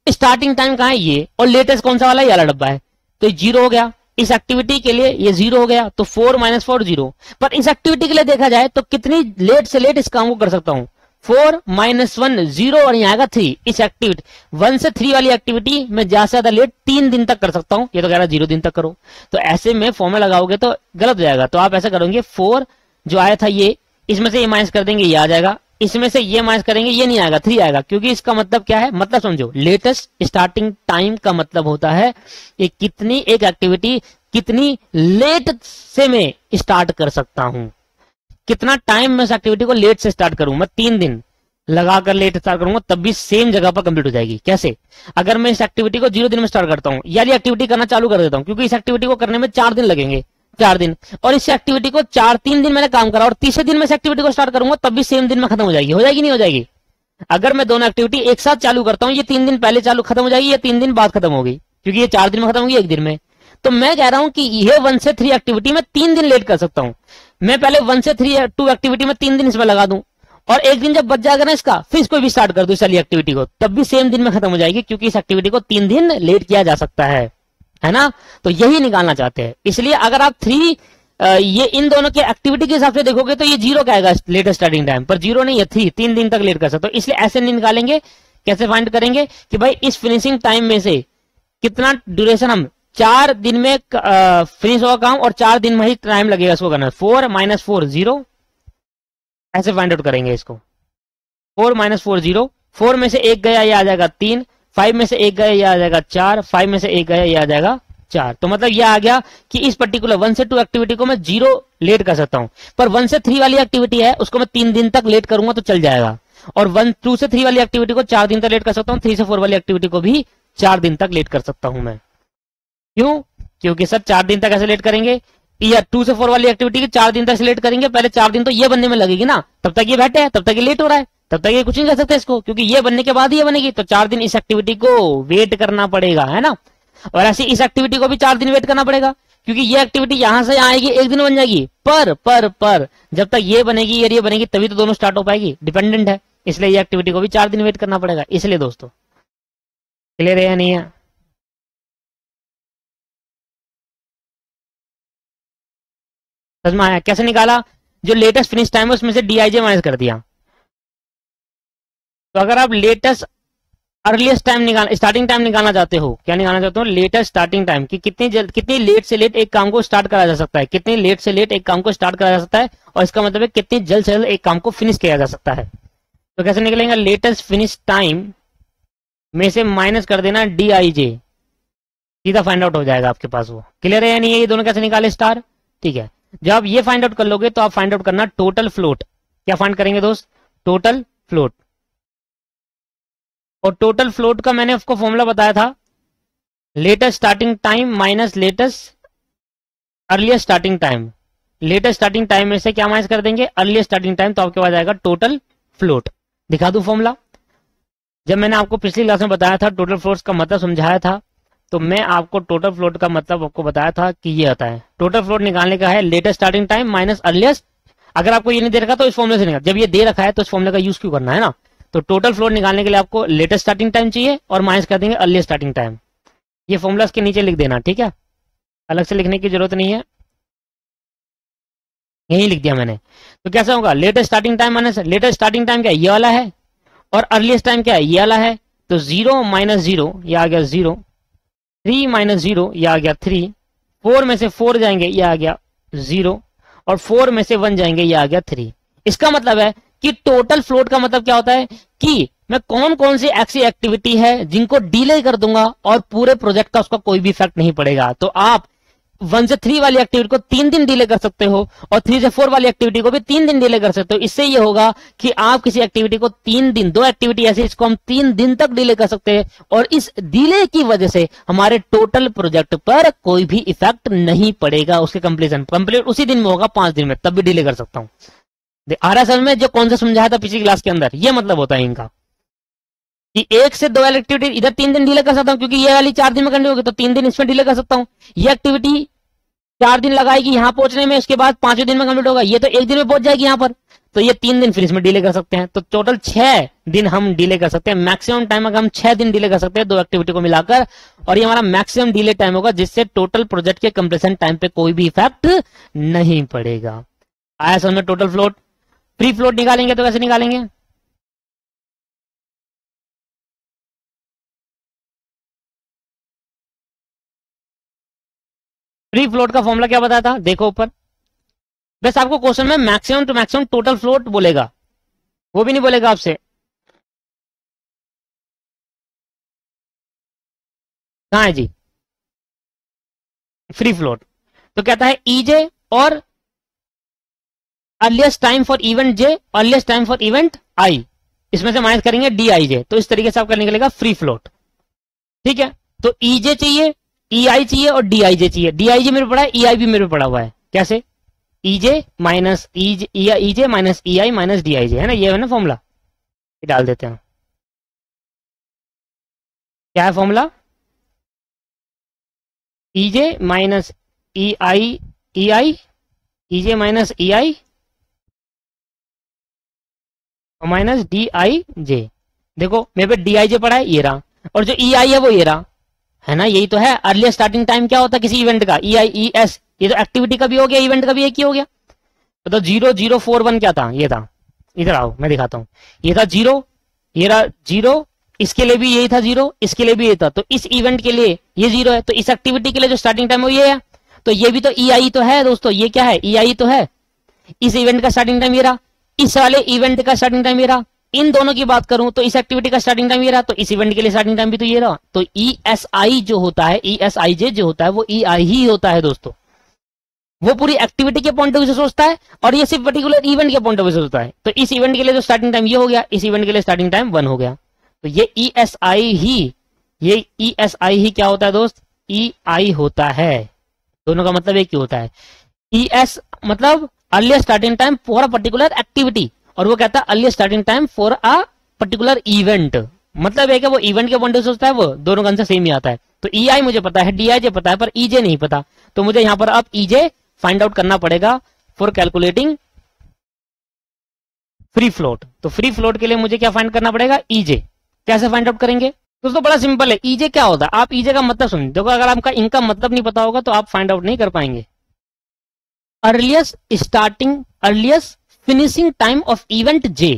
स्टार्टिंग टाइम कहां है? ये, और लेटेस्ट कौन सा वाला? ये वाला डब्बा है, तो 0 हो गया। इस एक्टिविटी के लिए ये 0 हो गया, तो 4 - 4 0। पर इस एक्टिविटी के लिए देखा जाए तो कितनी लेट से लेट इस काम को कर सकता हूं? 4 - 1 0, और यहाँ आएगा 3। इस एक्टिविटी 1 से 3 वाली एक्टिविटी में ज्यादा से ज्यादा लेट 3 दिन तक कर सकता हूं। ये तो कह रहा 0 दिन तक करो, तो ऐसे में फॉर्मूला लगाओगे तो गलत हो जाएगा। तो आप ऐसा करोगे 4 जो आया था ये, इसमें से ये माइनस कर देंगे, ये आ जाएगा, इसमें से ये माइनस करेंगे, ये नहीं आएगा, 3 आएगा, क्योंकि इसका मतलब क्या है? मतलब समझो, लेटेस्ट स्टार्टिंग टाइम का मतलब होता है कि कितनी एक एक्टिविटी कितनी लेट से मैं स्टार्ट कर सकता हूं। कितना टाइम मैं इस एक्टिविटी को लेट से स्टार्ट करूं, मैं 3 दिन लगाकर लेट स्टार्ट करूंगा तब भी सेम जगह पर कंप्लीट हो जाएगी। कैसे? अगर मैं इस एक्टिविटी को 0 दिन में स्टार्ट करता हूं, यानी एक्टिविटी करना चालू कर देता हूं, क्योंकि इस एक्टिविटी को करने में 4 दिन लगेंगे, 4 दिन, और इस एक्टिविटी को 3 दिन मैंने काम करा और तीसरे दिन में इस एक्टिविटी को स्टार्ट करूंगा तब भी सेम दिन में खत्म हो जाएगी। हो जाएगी नहीं हो जाएगी? अगर मैं दोनों एक्टिविटी एक साथ चालू करता हूं, ये 3 दिन पहले चालू खत्म हो जाएगी, ये 3 दिन बाद खत्म होगी, क्योंकि ये 4 दिन में खत्म होगी 1 दिन में। तो मैं कह रहा हूं कि ये 1 से 3 एक्टिविटी में 3 दिन लेट कर सकता हूं। मैं पहले 1 से 2 एक्टिविटी में 3 दिन इसमें लगा दूं, और 1 दिन जब बच जाएगा ना इसका, फिर इसको भी स्टार्ट कर दो इस वाली एक्टिविटी को, तब भी सेम दिन में खत्म हो जाएगी, क्योंकि इस एक्टिविटी को 3 दिन लेट किया जा सकता है ना? तो यही निकालना चाहते हैं। इसलिए अगर आप 3 ये इन दोनों के एक्टिविटी के हिसाब से देखोगे तो ये 0 का आएगा लेटेस्ट स्टार्टिंग टाइम, पर 0 नहीं है, 3 दिन तक लेट कर सकते हो। इसलिए ऐसे नहीं निकालेंगे। कैसे फाइंड करेंगे कि भाई इस फिनिशिंग टाइम में से कितना ड्यूरेशन, हम 4 दिन में फिनिश होगा काम और 4 दिन में ही टाइम लगेगा इसको करना। 4 - 4 0, ऐसे फाइंड आउट करेंगे इसको। 4 - 4 0, 4 में से 1 गया ये आ जाएगा 3, 5 में से 1 गया ये आ जाएगा 4, 5 में से 1 गया ये आ जाएगा 4। तो मतलब ये आ गया कि इस पर्टिकुलर 1 से 2 एक्टिविटी को मैं 0 लेट कर सकता हूं, पर 1 से 3 वाली एक्टिविटी है उसको मैं 3 दिन तक लेट करूंगा तो चल जाएगा। और 2 से 3 वाली एक्टिविटी को 4 दिन तक लेट कर सकता हूं, 3 से 4 वाली एक्टिविटी को भी 4 दिन तक लेट कर सकता हूं मैं। क्यों? क्योंकि सर 4 दिन तक ऐसे लेट करेंगे, या 2 से 4 वाली एक्टिविटी की 4 दिन तक से लेट करेंगे, पहले 4 दिन तो ये बनने में लगेगी ना, तब तक ये बैठे है, तब तक ये लेट हो रहा है, तब तक ये कुछ नहीं कर सकते इसको, क्योंकि ये बनने के बाद ही ये बनेगी। तो 4 दिन इस एक्टिविटी को वेट करना पड़ेगा, है ना? और ऐसे इस एक्टिविटी को भी 4 दिन वेट करना पड़ेगा, क्योंकि ये एक्टिविटी यहां से आएगी 1 दिन बन जाएगी, पर जब तक ये बनेगी ये बनेगी तभी तो दोनों स्टार्ट हो पाएगी, डिपेंडेंट है। इसलिए ये एक्टिविटी को भी 4 दिन वेट करना पड़ेगा। इसलिए दोस्तों क्लियर है या नहीं है? समझ में आया? कैसे निकाला? जो लेटेस्ट फिनिश टाइम है उसमें से डीआईजे माइनस कर दिया। तो अगर आप latest earliest time starting time निकालना चाहते हो, क्या निकालना चाहते हो? लेटेस्ट स्टार्टिंग टाइम, कि कितनी लेट से लेट एक काम को स्टार्ट करा जा सकता है, कितनी लेट से लेट एक काम को स्टार्ट करा जा सकता है, और इसका मतलब है कितनी जल्द से जल्द एक काम को फिनिश किया जा सकता है। तो कैसे निकलेंगे? लेटेस्ट फिनिश टाइम में से माइनस कर देना डीआईजे, सीधा फाइंड आउट हो जाएगा आपके पास वो। क्लियर है या नहीं है? ये दोनों कैसे निकाले स्टार? ठीक है, जब आप ये फाइंड आउट कर लोगे तो आप फाइंड आउट करना टोटल फ्लोट। क्या फाइंड करेंगे दोस्त? Total float. और टोटल फ्लोट का मैंने आपको फॉर्मूला बताया था, latest starting time minus latest earliest starting time. Latest starting time में से क्या माइनस कर देंगे? अर्लीस्ट स्टार्टिंग टाइम, तो आपके पास आएगा टोटल फ्लोट। दिखा दूं फॉर्मूला? जब मैंने आपको पिछली क्लास में बताया था टोटल फ्लोट का मतलब समझाया था, तो मैं आपको टोटल फ्लोट का मतलब आपको बताया था कि ये आता है, टोटल फ्लोट निकालने का है latest starting time minus earliest. अगर आपको ये नहीं दे रखा तो इस फॉर्मूले से निकाल, जब ये दे रखा है तो इस फॉर्मूले का यूज क्यों करना है ना। तो टोटल फ्लोट निकालने के लिए आपको लेटेस्ट स्टार्टिंग टाइम चाहिए और माइनस कर देंगे अर्लीस्ट स्टार्टिंग टाइम। ये फॉर्मूला इसके नीचे लिख देना, ठीक है? अलग से लिखने की जरूरत नहीं है, यही लिख दिया मैंने। तो कैसा होगा? Latest starting time minus latest starting time क्या है? ये वाला है, और अर्लीस्ट टाइम क्या है? ये वाला है। तो 0 - 0 ये आ गया 0, 3 - 0 ये आ गया 3, 4 में से 4 जाएंगे ये आ गया 0, और 4 में से 1 जाएंगे ये आ गया 3। इसका मतलब है कि टोटल फ्लोट का मतलब क्या होता है कि मैं कौन कौन सी ऐसी एक्टिविटी है जिनको डिले कर दूंगा और पूरे प्रोजेक्ट का उसका कोई भी इफेक्ट नहीं पड़ेगा। तो आप 1 से 3 वाली एक्टिविटी को 3 दिन डिले कर सकते हो, और 3 से 4 वाली एक्टिविटी को भी 3 दिन डिले कर सकते हो। इससे ये होगा कि आप किसी एक्टिविटी को 3 दिन, 2 एक्टिविटी ऐसी इसको हम 3 दिन तक डिले कर सकते हैं, और इस डिले की वजह से हमारे टोटल प्रोजेक्ट पर कोई भी इफेक्ट नहीं पड़ेगा। उसके कंप्लीट उसी दिन में होगा, 5 दिन में, तब भी डिले कर सकता हूं। आ रहा है समझ में? जो कौन सा समझाया था पिछली क्लास के अंदर, ये मतलब होता है इनका, कि 1 से 2 एक्टिविटी इधर 3 दिन डिले कर सकता हूं, क्योंकि ये वाली 4 दिन में करनी होगी तो 3 दिन इसमें डिले कर सकता हूं। ये एक्टिविटी 4 दिन लगाएगी यहां पहुंचने में, उसके बाद 5वें दिन में कंप्लीट होगा, ये तो 1 दिन में पहुंच जाएगी यहां पर, तो ये 3 दिन फिर इसमें डिले कर सकते हैं। तो टोटल 6 दिन हम डिले कर सकते हैं। मैक्सिमम टाइम अगर हम 6 दिन डिले कर सकते हैं 2 एक्टिविटी को मिलाकर, और ये हमारा मैक्सिमम डिले टाइम होगा, जिससे टोटल प्रोजेक्ट के कंप्लीशन टाइम पे कोई भी इफेक्ट नहीं पड़ेगा। आया समझ में? Total float. फ्री फ्लोट निकालेंगे तो कैसे निकालेंगे? फ्री फ्लोट का फॉर्मूला क्या बताया था? देखो ऊपर, बस आपको क्वेश्चन में maximum to maximum total float बोलेगा, वो भी नहीं बोलेगा आपसे कहां है जी फ्री फ्लोट। तो कहता है ईजे और earliest time for event J, earliest time for event I, इसमें से माइनस करेंगे डी आई जे, तो इस तरीके से आपका निकलेगा फ्री फ्लोट। ठीक है, तो ई जे चाहिए, ई आई चाहिए और डी आई जे चाहिए। डी आई जे मेरे पड़ा है, ई आई भी मेरे पड़ा हुआ है। कैसे? E J minus E J minus E I minus D I J, है ना, ये है ना फॉर्मूला, ये डाल देते हैं। क्या है फॉर्मूला? ई जे माइनस ई आई, ई आई, ई जे माइनस ई आई और माइनस डी आई जे। देखो मेरे पे डी आई जे पड़ा है, ये रहा, और जो ई आई है वो ये रहा, है ना, यही तो है। अर्लीस्ट स्टार्टिंग टाइम क्या होता है किसी इवेंट का? ई आई ई एस, ये तो एक्टिविटी का भी हो गया, इवेंट का भी एक ही हो गया। तो 0041 क्या था? ये था, इधर आओ मैं दिखाता हूं, ये था 0, ये रहा 0, इसके लिए भी यही था 0, इसके लिए भी ये था। तो इस इवेंट के लिए ये 0 है, तो इस एक्टिविटी के लिए जो स्टार्टिंग टाइम है वो ये है, तो ये भी तो ई आई तो है दोस्तों, ये क्या है? ई आई तो है। इस इवेंट का स्टार्टिंग टाइम ये रहा, इस वाले इवेंट का स्टार्टिंग टाइम ये रहा। इन दोनों की बात करूं तो इस एक्टिविटी का स्टार्टिंग टाइम ये रहा, तो इस इवेंट के लिए स्टार्टिंग टाइम भी तो ये रहा। तो ई एस आई जो होता है, ई एस आई जे जो होता है वो ई आई ही होता है दोस्तों। वो पूरी एक्टिविटी के पॉइंट ऑफ व्यू से सोचता है और ये सिर्फ पर्टिकुलर इवेंट के पॉइंट ऑफ व्यू से सोचता है। तो इस इवेंट के लिए जो स्टार्टिंग टाइम ये हो गया, इस इवेंट के लिए स्टार्टिंग टाइम 1 हो गया। तो ये ई एस आई ही, ये ई एस आई ही क्या होता है दोस्त? ई आई होता है। दोनों का मतलब एक ही होता है। ई एस मतलब earliest starting time for a particular activity, और वो कहता है earliest starting time for a particular event. मतलब है कि वो इवेंट के पॉइंट ऑफ व्यू से सोचता है, वो दोनों का आंसर सेम ही आता है। तो ई आई मुझे पता है, डी आई जे पता है, पर ई जे नहीं पता। तो मुझे यहां पर अब ई जे फाइंड आउट करना पड़ेगा फॉर कैलकुलेटिंग फ्री फ्लोट। तो फ्री फ्लोट के लिए मुझे क्या फाइंड करना पड़ेगा? ई जे। कैसे फाइंड आउट करेंगे दोस्तों? बड़ा सिंपल है। ई जे क्या होता है? आप ई जे का मतलब समझ, देखो अगर आपका इनका मतलब नहीं पता होगा तो आप फाइंड आउट नहीं कर पाएंगे। Earliest starting, earliest finishing time of event J.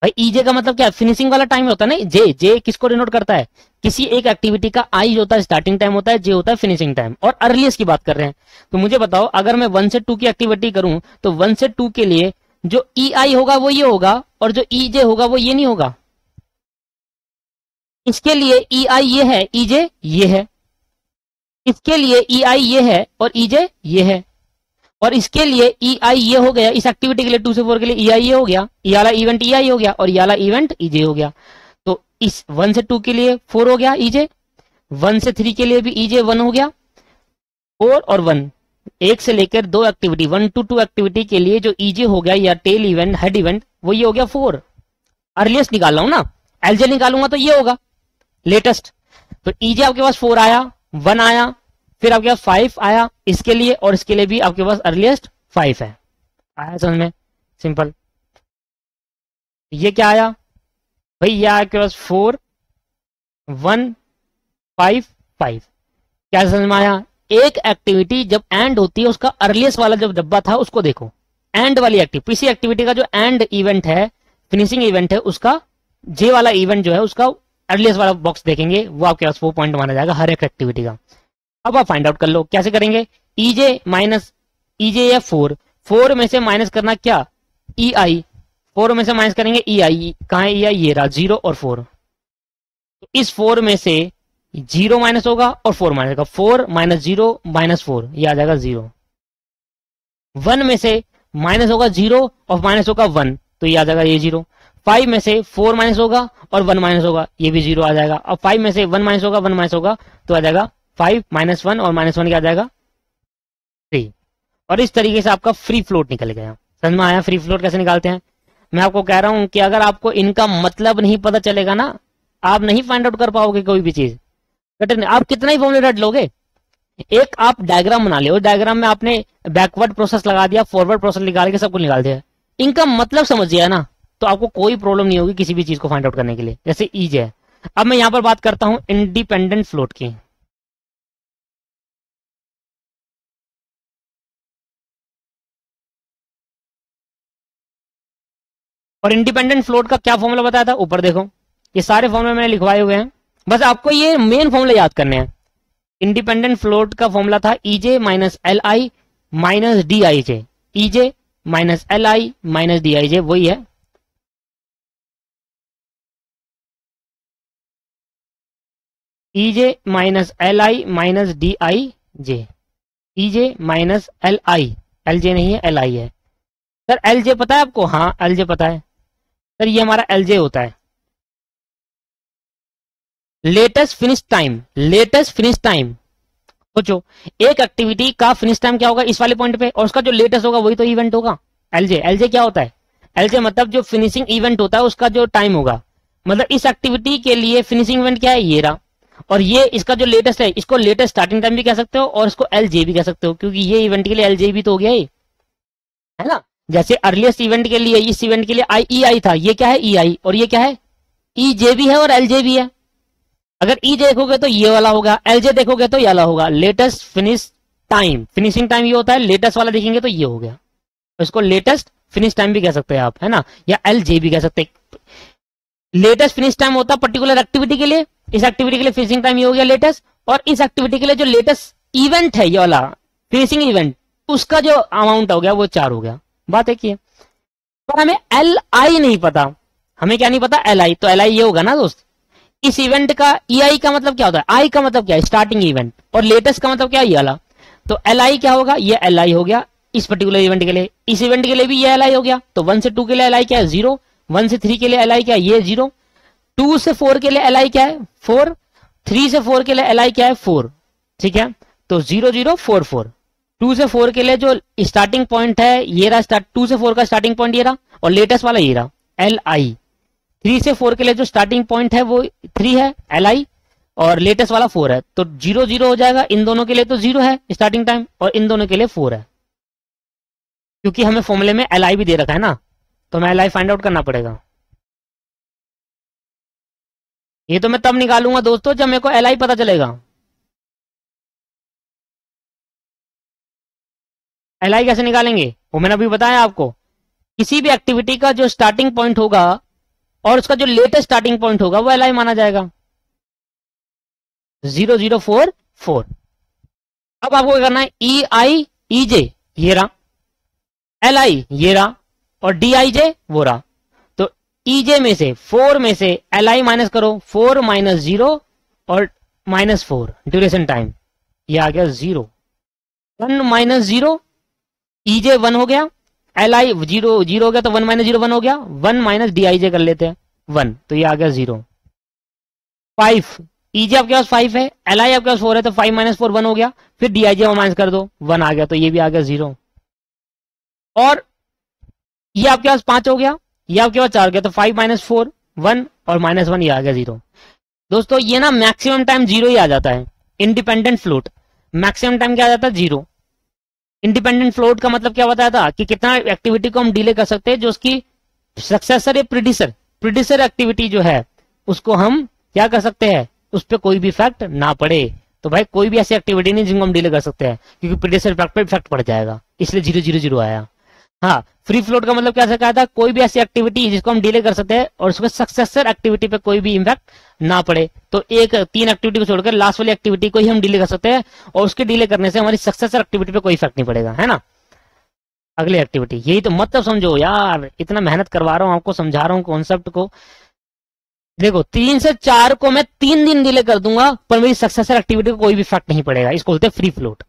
भाई ई जे का मतलब क्या है? फिनिशिंग वाला टाइम होता है ना। जे, जे किसको डिनोट करता है? किसी एक एक्टिविटी का आई होता है स्टार्टिंग टाइम होता है, जे होता है फिनिशिंग टाइम, और अर्लीस्ट की बात कर रहे हैं। तो मुझे बताओ अगर मैं 1 से 2 की एक्टिविटी करूं तो 1 से 2 के लिए जो ई आई होगा वो ये होगा, और जो ई जे होगा वो ये नहीं होगा। इसके लिए ई आई ये है, ई जे ये है। इसके लिए ई आई ये है और ई जे ये है। और इसके लिए ई आई ये हो गया, इस एक्टिविटी के लिए 2 से 4 के लिए ई आई ये हो गया, ये वाला इवेंट ई आई हो गया और ये वाला इवेंट ई जे हो गया। तो इस 1 से 2 के लिए 4 हो गया ई जे, 1 से 3 के लिए भी ई जे 1 हो गया, 4 और 1, एक से लेकर 2 एक्टिविटी 1 to 2 एक्टिविटी के लिए जो ई जे हो गया या टेल इवेंट, हेड इवेंट, वो ये हो गया 4। अर्लीस्ट निकाल रहा हूं ना, एल जे निकालूंगा तो ये होगा लेटेस्ट। तो ई जे आपके पास 4 आया, 1 आया, फिर आपके पास 5 आया इसके लिए, और इसके लिए भी आपके पास अर्लीस्ट 5 है। आया समझ में? सिंपल। ये क्या आया भाई? ये आया आपके पास 4 1 5 5। क्या समझ में आया? एक एक्टिविटी जब एंड होती है उसका अर्लीस्ट वाला जब डब्बा था उसको देखो, एंड वाली एक्टिविटी, किसी एक्टिविटी का जो एंड इवेंट है, फिनिशिंग इवेंट है, उसका जे वाला इवेंट जो है उसका अर्लीस्ट वाला बॉक्स देखेंगे, वो आपके पास 4 पॉइंट माना जाएगा हर एक एक्टिविटी का। अब आप फाइंड आउट कर लो कैसे करेंगे। ई जे माइनस ई जे या 4, 4 में से माइनस करना क्या? ई आई, 4 में से माइनस करेंगे ई आई। कहाँ है ई आई? ये रहा 0 और 4। तो इस 4 में से 0 माइनस होगा और 4 माइनस होगा, 4 माइनस 0 माइनस 4, ये आ जाएगा 0। 1 में से माइनस होगा 0 और माइनस होगा 1, तो ये आ जाएगा ये 0। 5 में से 4 माइनस होगा और 1 माइनस होगा, ये भी 0 आ जाएगा। और 5 में से 1 माइनस होगा, 1 माइनस होगा, तो आ जाएगा 5 माइनस 1, और माइनस 1 क्या आ जाएगा 3। और इस तरीके से आपका फ्री फ्लोट निकल गया। समझ में आया फ्री फ्लोट कैसे निकालते हैं? मैं आपको कह रहा हूं कि अगर आपको इनका मतलब नहीं पता चलेगा ना, आप नहीं फाइंड आउट कर पाओगे कोई भी चीज। आप कितना ही फॉर्मूला रट लोगे। एक आप डायग्राम बना लिया, उस डायग्राम में आपने बैकवर्ड प्रोसेस लगा दिया, फॉरवर्ड प्रोसेस निकाल के सब कुछ निकाल दिया, इनका मतलब समझ गया ना, तो आपको कोई प्रॉब्लम नहीं होगी किसी भी चीज को फाइंड आउट करने के लिए। जैसे ईज है। अब मैं यहां पर बात करता हूं इंडिपेंडेंट फ्लोट की। और इंडिपेंडेंट फ्लोट का क्या फॉर्मूला बताया था? ऊपर देखो, ये सारे फॉर्मूले मैंने लिखवाए हुए हैं, बस आपको ये मेन फॉर्मूला याद करने हैं। इंडिपेंडेंट फ्लोट का फॉर्मूला था E J minus L I minus D I J. E J minus L I minus D I J, वही है। E J minus L I minus D I J. E J minus L I, L J नहीं है L I है, sir L J पता है आपको? हाँ L J पता है सर, ये हमारा एल जे होता है latest finish time. Latest finish time सोचो, एक एक्टिविटी का फिनिश टाइम क्या होगा इस वाले पॉइंट पे, और उसका जो लेटेस्ट होगा वही तो इवेंट होगा। एलजे, एलजे क्या होता है? एलजे मतलब जो फिनिशिंग इवेंट होता है उसका जो टाइम होगा, मतलब इस एक्टिविटी के लिए फिनिशिंग इवेंट क्या है, ये रहा, और ये इसका जो लेटेस्ट है इसको लेटेस्ट स्टार्टिंग टाइम भी कह सकते हो और इसको एलजे भी कह सकते हो, क्योंकि ये इवेंट के लिए एलजे भी तो हो गया ये, है ना। जैसे अर्लीस्ट इवेंट के लिए, इस इवेंट के लिए आई ई आई था, ये क्या है ई आई, और ये क्या है ई जे भी है और एल जे भी है। अगर ई देखोगे तो ये वाला होगा, एल जे देखोगे तो ये वाला होगा, latest finish time, finishing time ये होता है, लेटेस्ट वाला देखेंगे तो ये हो गया, तो इसको लेटेस्ट फिनिश टाइम भी कह सकते हैं आप, है ना, या एल जे भी कह सकते हैं। लेटेस्ट फिनिश टाइम होता है पर्टिकुलर एक्टिविटी के लिए, इस एक्टिविटी के लिए फिनिशिंग टाइम ये हो गया लेटेस्ट, और इस एक्टिविटी के लिए जो लेटेस्ट इवेंट है ये वाला फिनिशिंग इवेंट, उसका जो अमाउंट हो गया वो 4 हो गया। बात एक ही है, पर हमें एल आई नहीं पता, हमें क्या नहीं पता एल आई, तो एल आई ये होगा ना दोस्त। इस इवेंट का ई आई का मतलब क्या होता है, आई का मतलब क्या है स्टार्टिंग इवेंट, और लेटेस्ट का मतलब क्या है ये वाला, तो एल आई क्या होगा, ये एल आई हो गया इस पर्टिकुलर इवेंट के लिए, इस इवेंट के लिए भी ये एल आई हो गया, तो 1 से 2 के लिए एल आई क्या है 0, 1 से 3 के लिए एल आई क्या है ये 0, 2 से 4 के लिए एल आई क्या है 4, 3 से 4 के लिए एल आई क्या है 4, ठीक है, तो 0 0 4 4, 2 से 4 के लिए जो स्टार्टिंग पॉइंट है ये रहा, 2 से 4 का स्टार्टिंग पॉइंट ये रहा, और लेटेस्ट वाला ये रहा एल आई। 3 से 4 के लिए जो स्टार्टिंग पॉइंट है वो 3 है एल आई, और लेटेस्ट वाला 4 है, तो 0 0 हो जाएगा, इन दोनों के लिए तो 0 है स्टार्टिंग टाइम, और इन दोनों के लिए 4 है, क्योंकि हमें फॉर्मूले में एल आई भी दे रखा है ना, तो हमें एल आई फाइंड आउट करना पड़ेगा। ये तो मैं तब निकालूंगा दोस्तों जब मेरे को एल आई पता चलेगा। एल आई कैसे निकालेंगे वो मैंने अभी बताया आपको, किसी भी एक्टिविटी का जो स्टार्टिंग पॉइंट होगा और उसका जो लेटेस्ट स्टार्टिंग पॉइंट होगा वो एल आई माना जाएगा। 0 0 4 4। अब आपको क्या करना है, ई आई ई जे ये रहा, एल आई ये रहा, और डी आई जे वो रहा, तो ई जे में से 4 में से एल आई माइनस करो, 4 माइनस 0 और माइनस 4 ड्यूरेशन टाइम, ये आ गया 0, 1 माइनस 0, ई जे 1 हो गया, एल आई 0 0 हो गया, तो 1 माइनस 0 1 हो गया, 1 माइनस डी आई जे कर लेते हैं 1, तो ये आ गया 0, 5 ई जे आपके पास 5 है, एल आई आपके पास 4 है, तो 5 माइनस 4 1 हो गया, फिर डी आई जे माइनस कर दो 1 आ गया, तो ये भी आ गया 0, और ये आपके पास 5 हो गया, ये आपके पास 4 हो गया, तो 5 माइनस 4 1 और माइनस 1 ये आ गया 0। दोस्तों ये ना मैक्सिमम टाइम 0 ही आ जाता है, इंडिपेंडेंट फ्लोट मैक्सिमम टाइम क्या आ जाता है 0। इंडिपेंडेंट फ्लोट का मतलब क्या बताया था कि कितना एक्टिविटी को हम डिले कर सकते हैं, जो उसकी सक्सेसर या प्रीडिसर एक्टिविटी जो है उसको हम क्या कर सकते हैं, उस पर कोई भी इफेक्ट ना पड़े। तो भाई कोई भी ऐसी एक्टिविटी नहीं जिनको हम डिले कर सकते हैं, क्योंकि प्रीडिसर इफेक्ट पे इफेक्ट पड़ जाएगा, इसलिए 0 0 0 आया। हाँ, फ्री फ्लोट का मतलब क्या कहा था, कोई भी ऐसी एक्टिविटी जिसको हम डिले कर सकते हैं और उसके सक्सेसर एक्टिविटी पे कोई भी इम्पैक्ट ना पड़े, तो 3 एक्टिविटी को छोड़कर लास्ट वाली एक्टिविटी को ही हम डिले कर सकते हैं, और उसके डिले करने से हमारी सक्सेसर एक्टिविटी पे कोई इफेक्ट नहीं पड़ेगा, है ना। अगली एक्टिविटी, यही तो मतलब समझो यार, इतना मेहनत करवा रहा हूं आपको, समझा रहा हूं कॉन्सेप्ट को। देखो 3 से 4 को मैं 3 दिन डिले कर दूंगा, पर मेरी सक्सेसर एक्टिविटी को कोई भी इफेक्ट नहीं पड़ेगा, इसको बोलते हैं फ्री फ्लोट,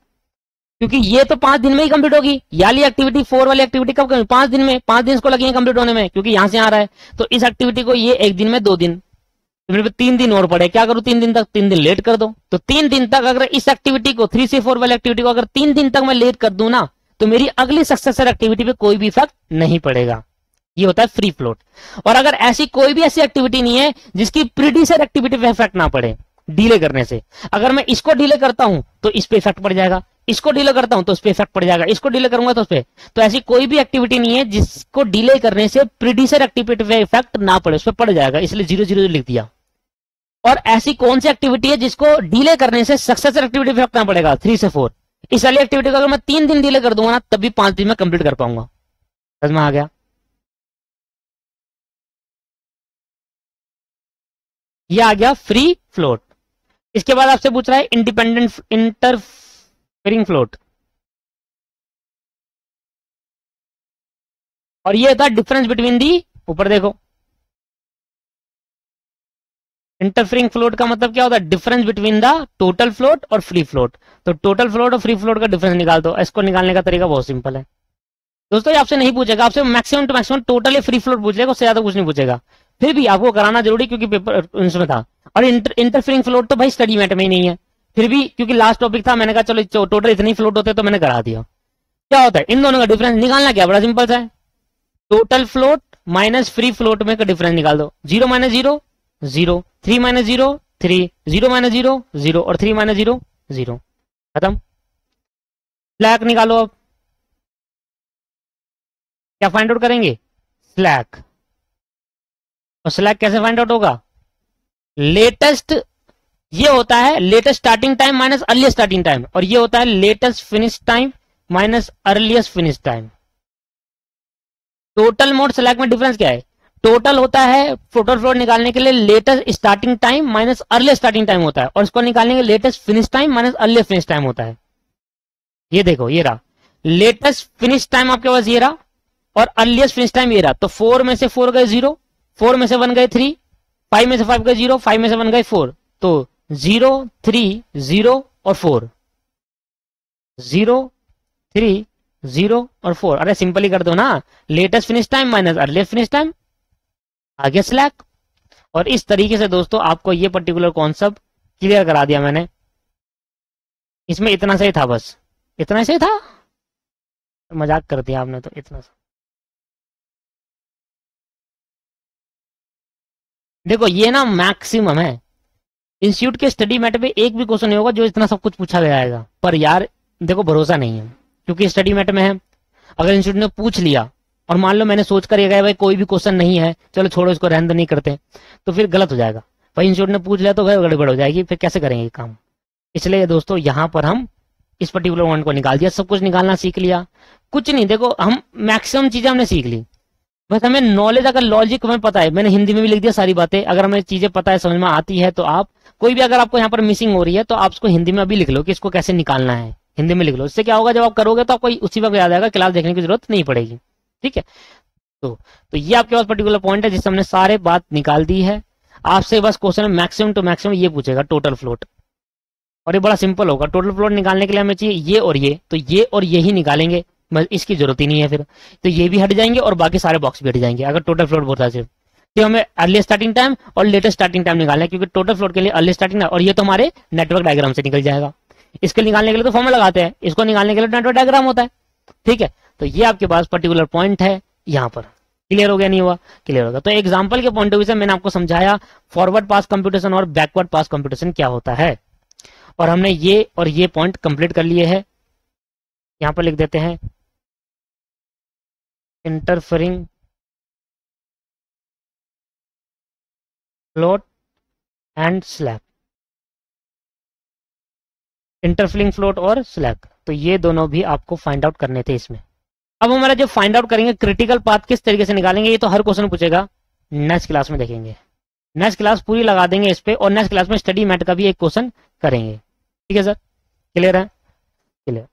क्योंकि ये तो 5 दिन में ही कंप्लीट होगी। ये वाली एक्टिविटी 4 वाली एक्टिविटी कब करें, 5 दिन में, 5 दिन इसको लगेंगे कंप्लीट होने में, क्योंकि यहां से आ रहा है, तो इस एक्टिविटी को ये 1 दिन में 2 दिन, तो मेरे पे 3 दिन और पड़े, क्या करूं 3 दिन तक, 3 दिन लेट कर दो, तो 3 दिन तक अगर इस एक्टिविटी को 3 से 4 वाली एक्टिविटी को अगर 3 दिन तक मैं लेट कर दूं ना, तो मेरी अगली सक्सेसर एक्टिविटी पे कोई भी इफेक्ट नहीं पड़ेगा। ये होता है फ्री फ्लोट। और अगर ऐसी कोई भी ऐसी एक्टिविटी नहीं है जिसकी प्रीडिसर एक्टिविटी पे इफेक्ट ना पड़े डिले करने से, अगर मैं इसको डिले करता हूं तो इस पे इफेक्ट पड़ जाएगा, इसको डिले करता हूं तो उस पे इफेक्ट पड़ जाएगा, इसको डिले करूंगा तो उस पे, तो ऐसी कोई भी एक्टिविटी नहीं है जिसको डिले करने से प्रीडिसर एक्टिविटी पे इफेक्ट ना पड़े, उस पे पड़ जाएगा, इसलिए 0 0 लिख दिया। और ऐसी कौन सी एक्टिविटी है जिसको डिले करने से सक्सेसर एक्टिविटी पे इफेक्ट ना पड़ेगा, 3 से 4। इस वाली एक्टिविटी को अगर मैं 3 दिन डिले कर दूंगा ना, तब भी 5 दिन में कंप्लीट कर पाऊंगा। समझ में आ गया। ये आ गया फ्री फ्लोट। इसके बाद आपसे पूछ रहा है इंडिपेंडेंट इंटरफेरिंग फ्लोट, और ये था डिफरेंस बिटवीन दी, ऊपर देखो, इंटरफेरिंग फ्लोट का मतलब क्या होता है, difference between the total float और फ्री फ्लोट। तो टोटल फ्लोट और फ्री फ्लोट का डिफरेंस निकाल दो। इसको निकालने का तरीका बहुत सिंपल है, दोस्तों ये आपसे नहीं पूछेगा, आपसे मैक्सिमम टू मैक्सिमम टोटल या फ्री फ्लोट पूछ लेगा, उससे ज्यादा कुछ नहीं पूछेगा। फिर भी आपको कराना जरूरी क्योंकि पेपर उसमें था। और इंटरफेरिंग फ्लोट तो भाई स्टडी मैट में ही नहीं है, फिर भी क्योंकि लास्ट टॉपिक था मैंने कहा चलो टोटल इतनी फ्लोट होते तो मैंने करा दिया। क्या होता है इन दोनों का डिफरेंस निकालना, क्या बड़ा सिंपल सा है, total float minus free float में का डिफरेंस निकाल दो। 0 माइनस 0 0, 3 माइनस 0 3, 0 माइनस 0 0 और 3 माइनस 0 0, खत्म। स्लैक निकालो। अब क्या फाइंड आउट करेंगे, स्लैक। और स्लैक कैसे फाइंड आउट होगा, लेटेस्ट, ये होता है latest starting time minus earliest starting time, और ये होता है latest finish time minus earliest finish time. Total mode slack में डिफरेंस क्या है, टोटल होता है टोटल फ्लोट निकालने के लिए latest starting time minus earliest starting time होता है, और इसको निकालने के लिए latest finish time minus earliest finish time होता है। ये देखो ये रहा लेटेस्ट फिनिश टाइम आपके पास, ये रहा, और अर्लीस्ट फिनिश टाइम ये रहा। तो 4 में से 4 गए 0, 4 में से 1 गए 3, 5 में से 5 गए 0, 5 में से 1 गए 4, तो 0 3 0 और 4, 0 3 0 और 4। अरे सिंपल ही कर दो ना, latest finish time minus earliest finish time, आगे स्लैक। और इस तरीके से दोस्तों आपको ये पर्टिकुलर कॉन्सेप्ट क्लियर करा दिया मैंने। इसमें इतना सही था, बस इतना सही था, मजाक कर दिया आपने तो इतना सा। देखो ये ना मैक्सिमम है, इंस्टीट्यूट के स्टडी मैट में एक भी क्वेश्चन नहीं होगा जो इतना सब कुछ पूछा गया आएगा। पर यार देखो भरोसा नहीं है क्योंकि स्टडी मैट में है, अगर इंस्टीट्यूट ने पूछ लिया और मान लो मैंने सोच कर ये गया भाई कोई भी क्वेश्चन नहीं है, चलो छोड़ो इसको रहने दो नहीं करते, तो फिर गलत हो जाएगा। भाई इंस्टीट्यूट ने पूछ लिया तो फिर गड़बड़ हो जाएगी, फिर कैसे करेंगे काम। इसलिए दोस्तों यहाँ पर हम इस पर्टिकुलर पॉइंट को निकाल दिया, सब कुछ निकालना सीख लिया। कुछ नहीं, देखो हम मैक्सिमम चीजें हमने सीख ली, बस हमें नॉलेज, अगर लॉजिक हमें पता है, मैंने हिंदी में भी लिख दिया सारी बातें, अगर हमें चीजें पता है समझ में आती है तो आप कोई भी अगर आपको यहाँ पर मिसिंग हो रही है तो आप उसको हिंदी में अभी लिख लो कि इसको कैसे निकालना है, हिंदी में लिख लो। इससे क्या होगा जब आप करोगे तो आपको उसी वक्त याद आएगा, क्लास देखने की जरूरत नहीं पड़ेगी। ठीक है, तो ये आपके पास पर्टिकुलर पॉइंट है जिससे हमने सारे बात निकाल दी है। आपसे बस क्वेश्चन मैक्सिमम टू मैक्सिमम ये पूछेगा टोटल फ्लोट, और ये बड़ा सिंपल होगा। टोटल फ्लोट निकालने के लिए हमें चाहिए ये और ये, तो ये और ये ही निकालेंगे, बस इसकी जरूरत ही नहीं है फिर, तो ये भी हट जाएंगे और बाकी सारे बॉक्स भी हट जाएंगे अगर टोटल फ्लोट बहुत है सिर्फ। तो हमें अर्ली स्टार्टिंग टाइम और लेटेस्ट स्टार्टिंग टाइम निकालना है, क्योंकि टोटल फ्लोट के लिए अर्ली स्टार्टिंग टाइम, और ये तो हमारे नेटवर्क डायग्राम से निकल जाएगा। इसके निकालने के लिए तो फॉर्मूला लगाते हैं, इसको निकालने के लिए नेटवर्क डायग्राम होता है। ठीक है, तो ये आपके पास पर्टिकुलर पॉइंट है यहाँ पर। क्लियर हो गया, नहीं हुआ? क्लियर होगा। तो एग्जाम्पल के पॉइंट ऑफ व्यू से मैंने आपको समझाया फॉरवर्ड पास कंप्यूटेशन और बैकवर्ड पास कंप्यूटेशन क्या होता है, और हमने ये और ये पॉइंट कंप्लीट कर लिए हैं। यहां पर लिख देते हैं interfering float and slack, interfering float और स्लैक, तो ये दोनों भी आपको फाइंड आउट करने थे इसमें। अब हमारा जो फाइंड आउट करेंगे क्रिटिकल पाथ किस तरीके से निकालेंगे, ये तो हर क्वेश्चन पूछेगा, नेक्स्ट क्लास में देखेंगे। नेक्स्ट क्लास पूरी लगा देंगे इस पे, और नेक्स्ट क्लास में स्टडी मैट का भी एक क्वेश्चन करेंगे। ठीक है सर, क्लियर है? क्लियर।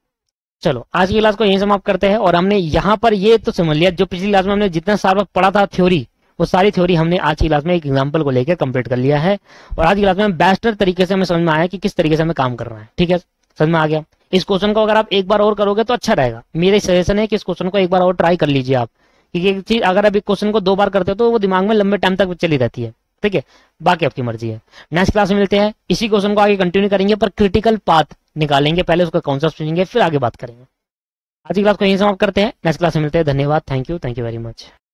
चलो आज की क्लास को यहीं समाप्त करते हैं। और हमने यहाँ पर ये तो समझ लिया, जो पिछली क्लास में हमने जितना सारा पढ़ा था थ्योरी, वो सारी थ्योरी हमने आज की क्लास में एक एग्जांपल को लेकर कंप्लीट कर लिया है। और आज की क्लास में बेस्टर तरीके से हमें समझ में आया कि किस तरीके से हमें काम करना है। ठीक है, समझ में आ गया। इस क्वेश्चन को अगर आप एक बार और करोगे तो अच्छा रहेगा। मेरे सजेशन है कि इस क्वेश्चन को एक बार और ट्राई कर लीजिए आप, क्योंकि एक चीज अगर आप एक क्वेश्चन को 2 बार करते हो तो वो दिमाग में लंबे टाइम तक चली रहती है। ठीक है, बाकी आपकी मर्जी है। नेक्स्ट क्लास में मिलते हैं, इसी क्वेश्चन को आगे कंटिन्यू करेंगे, पर क्रिटिकल पाथ निकालेंगे, पहले उसका कॉन्सेप्ट सुनेंगे फिर आगे बात करेंगे। आज की क्लास को यहीं समाप्त करते हैं, नेक्स्ट क्लास में मिलते हैं। धन्यवाद, थैंक यू वेरी मच।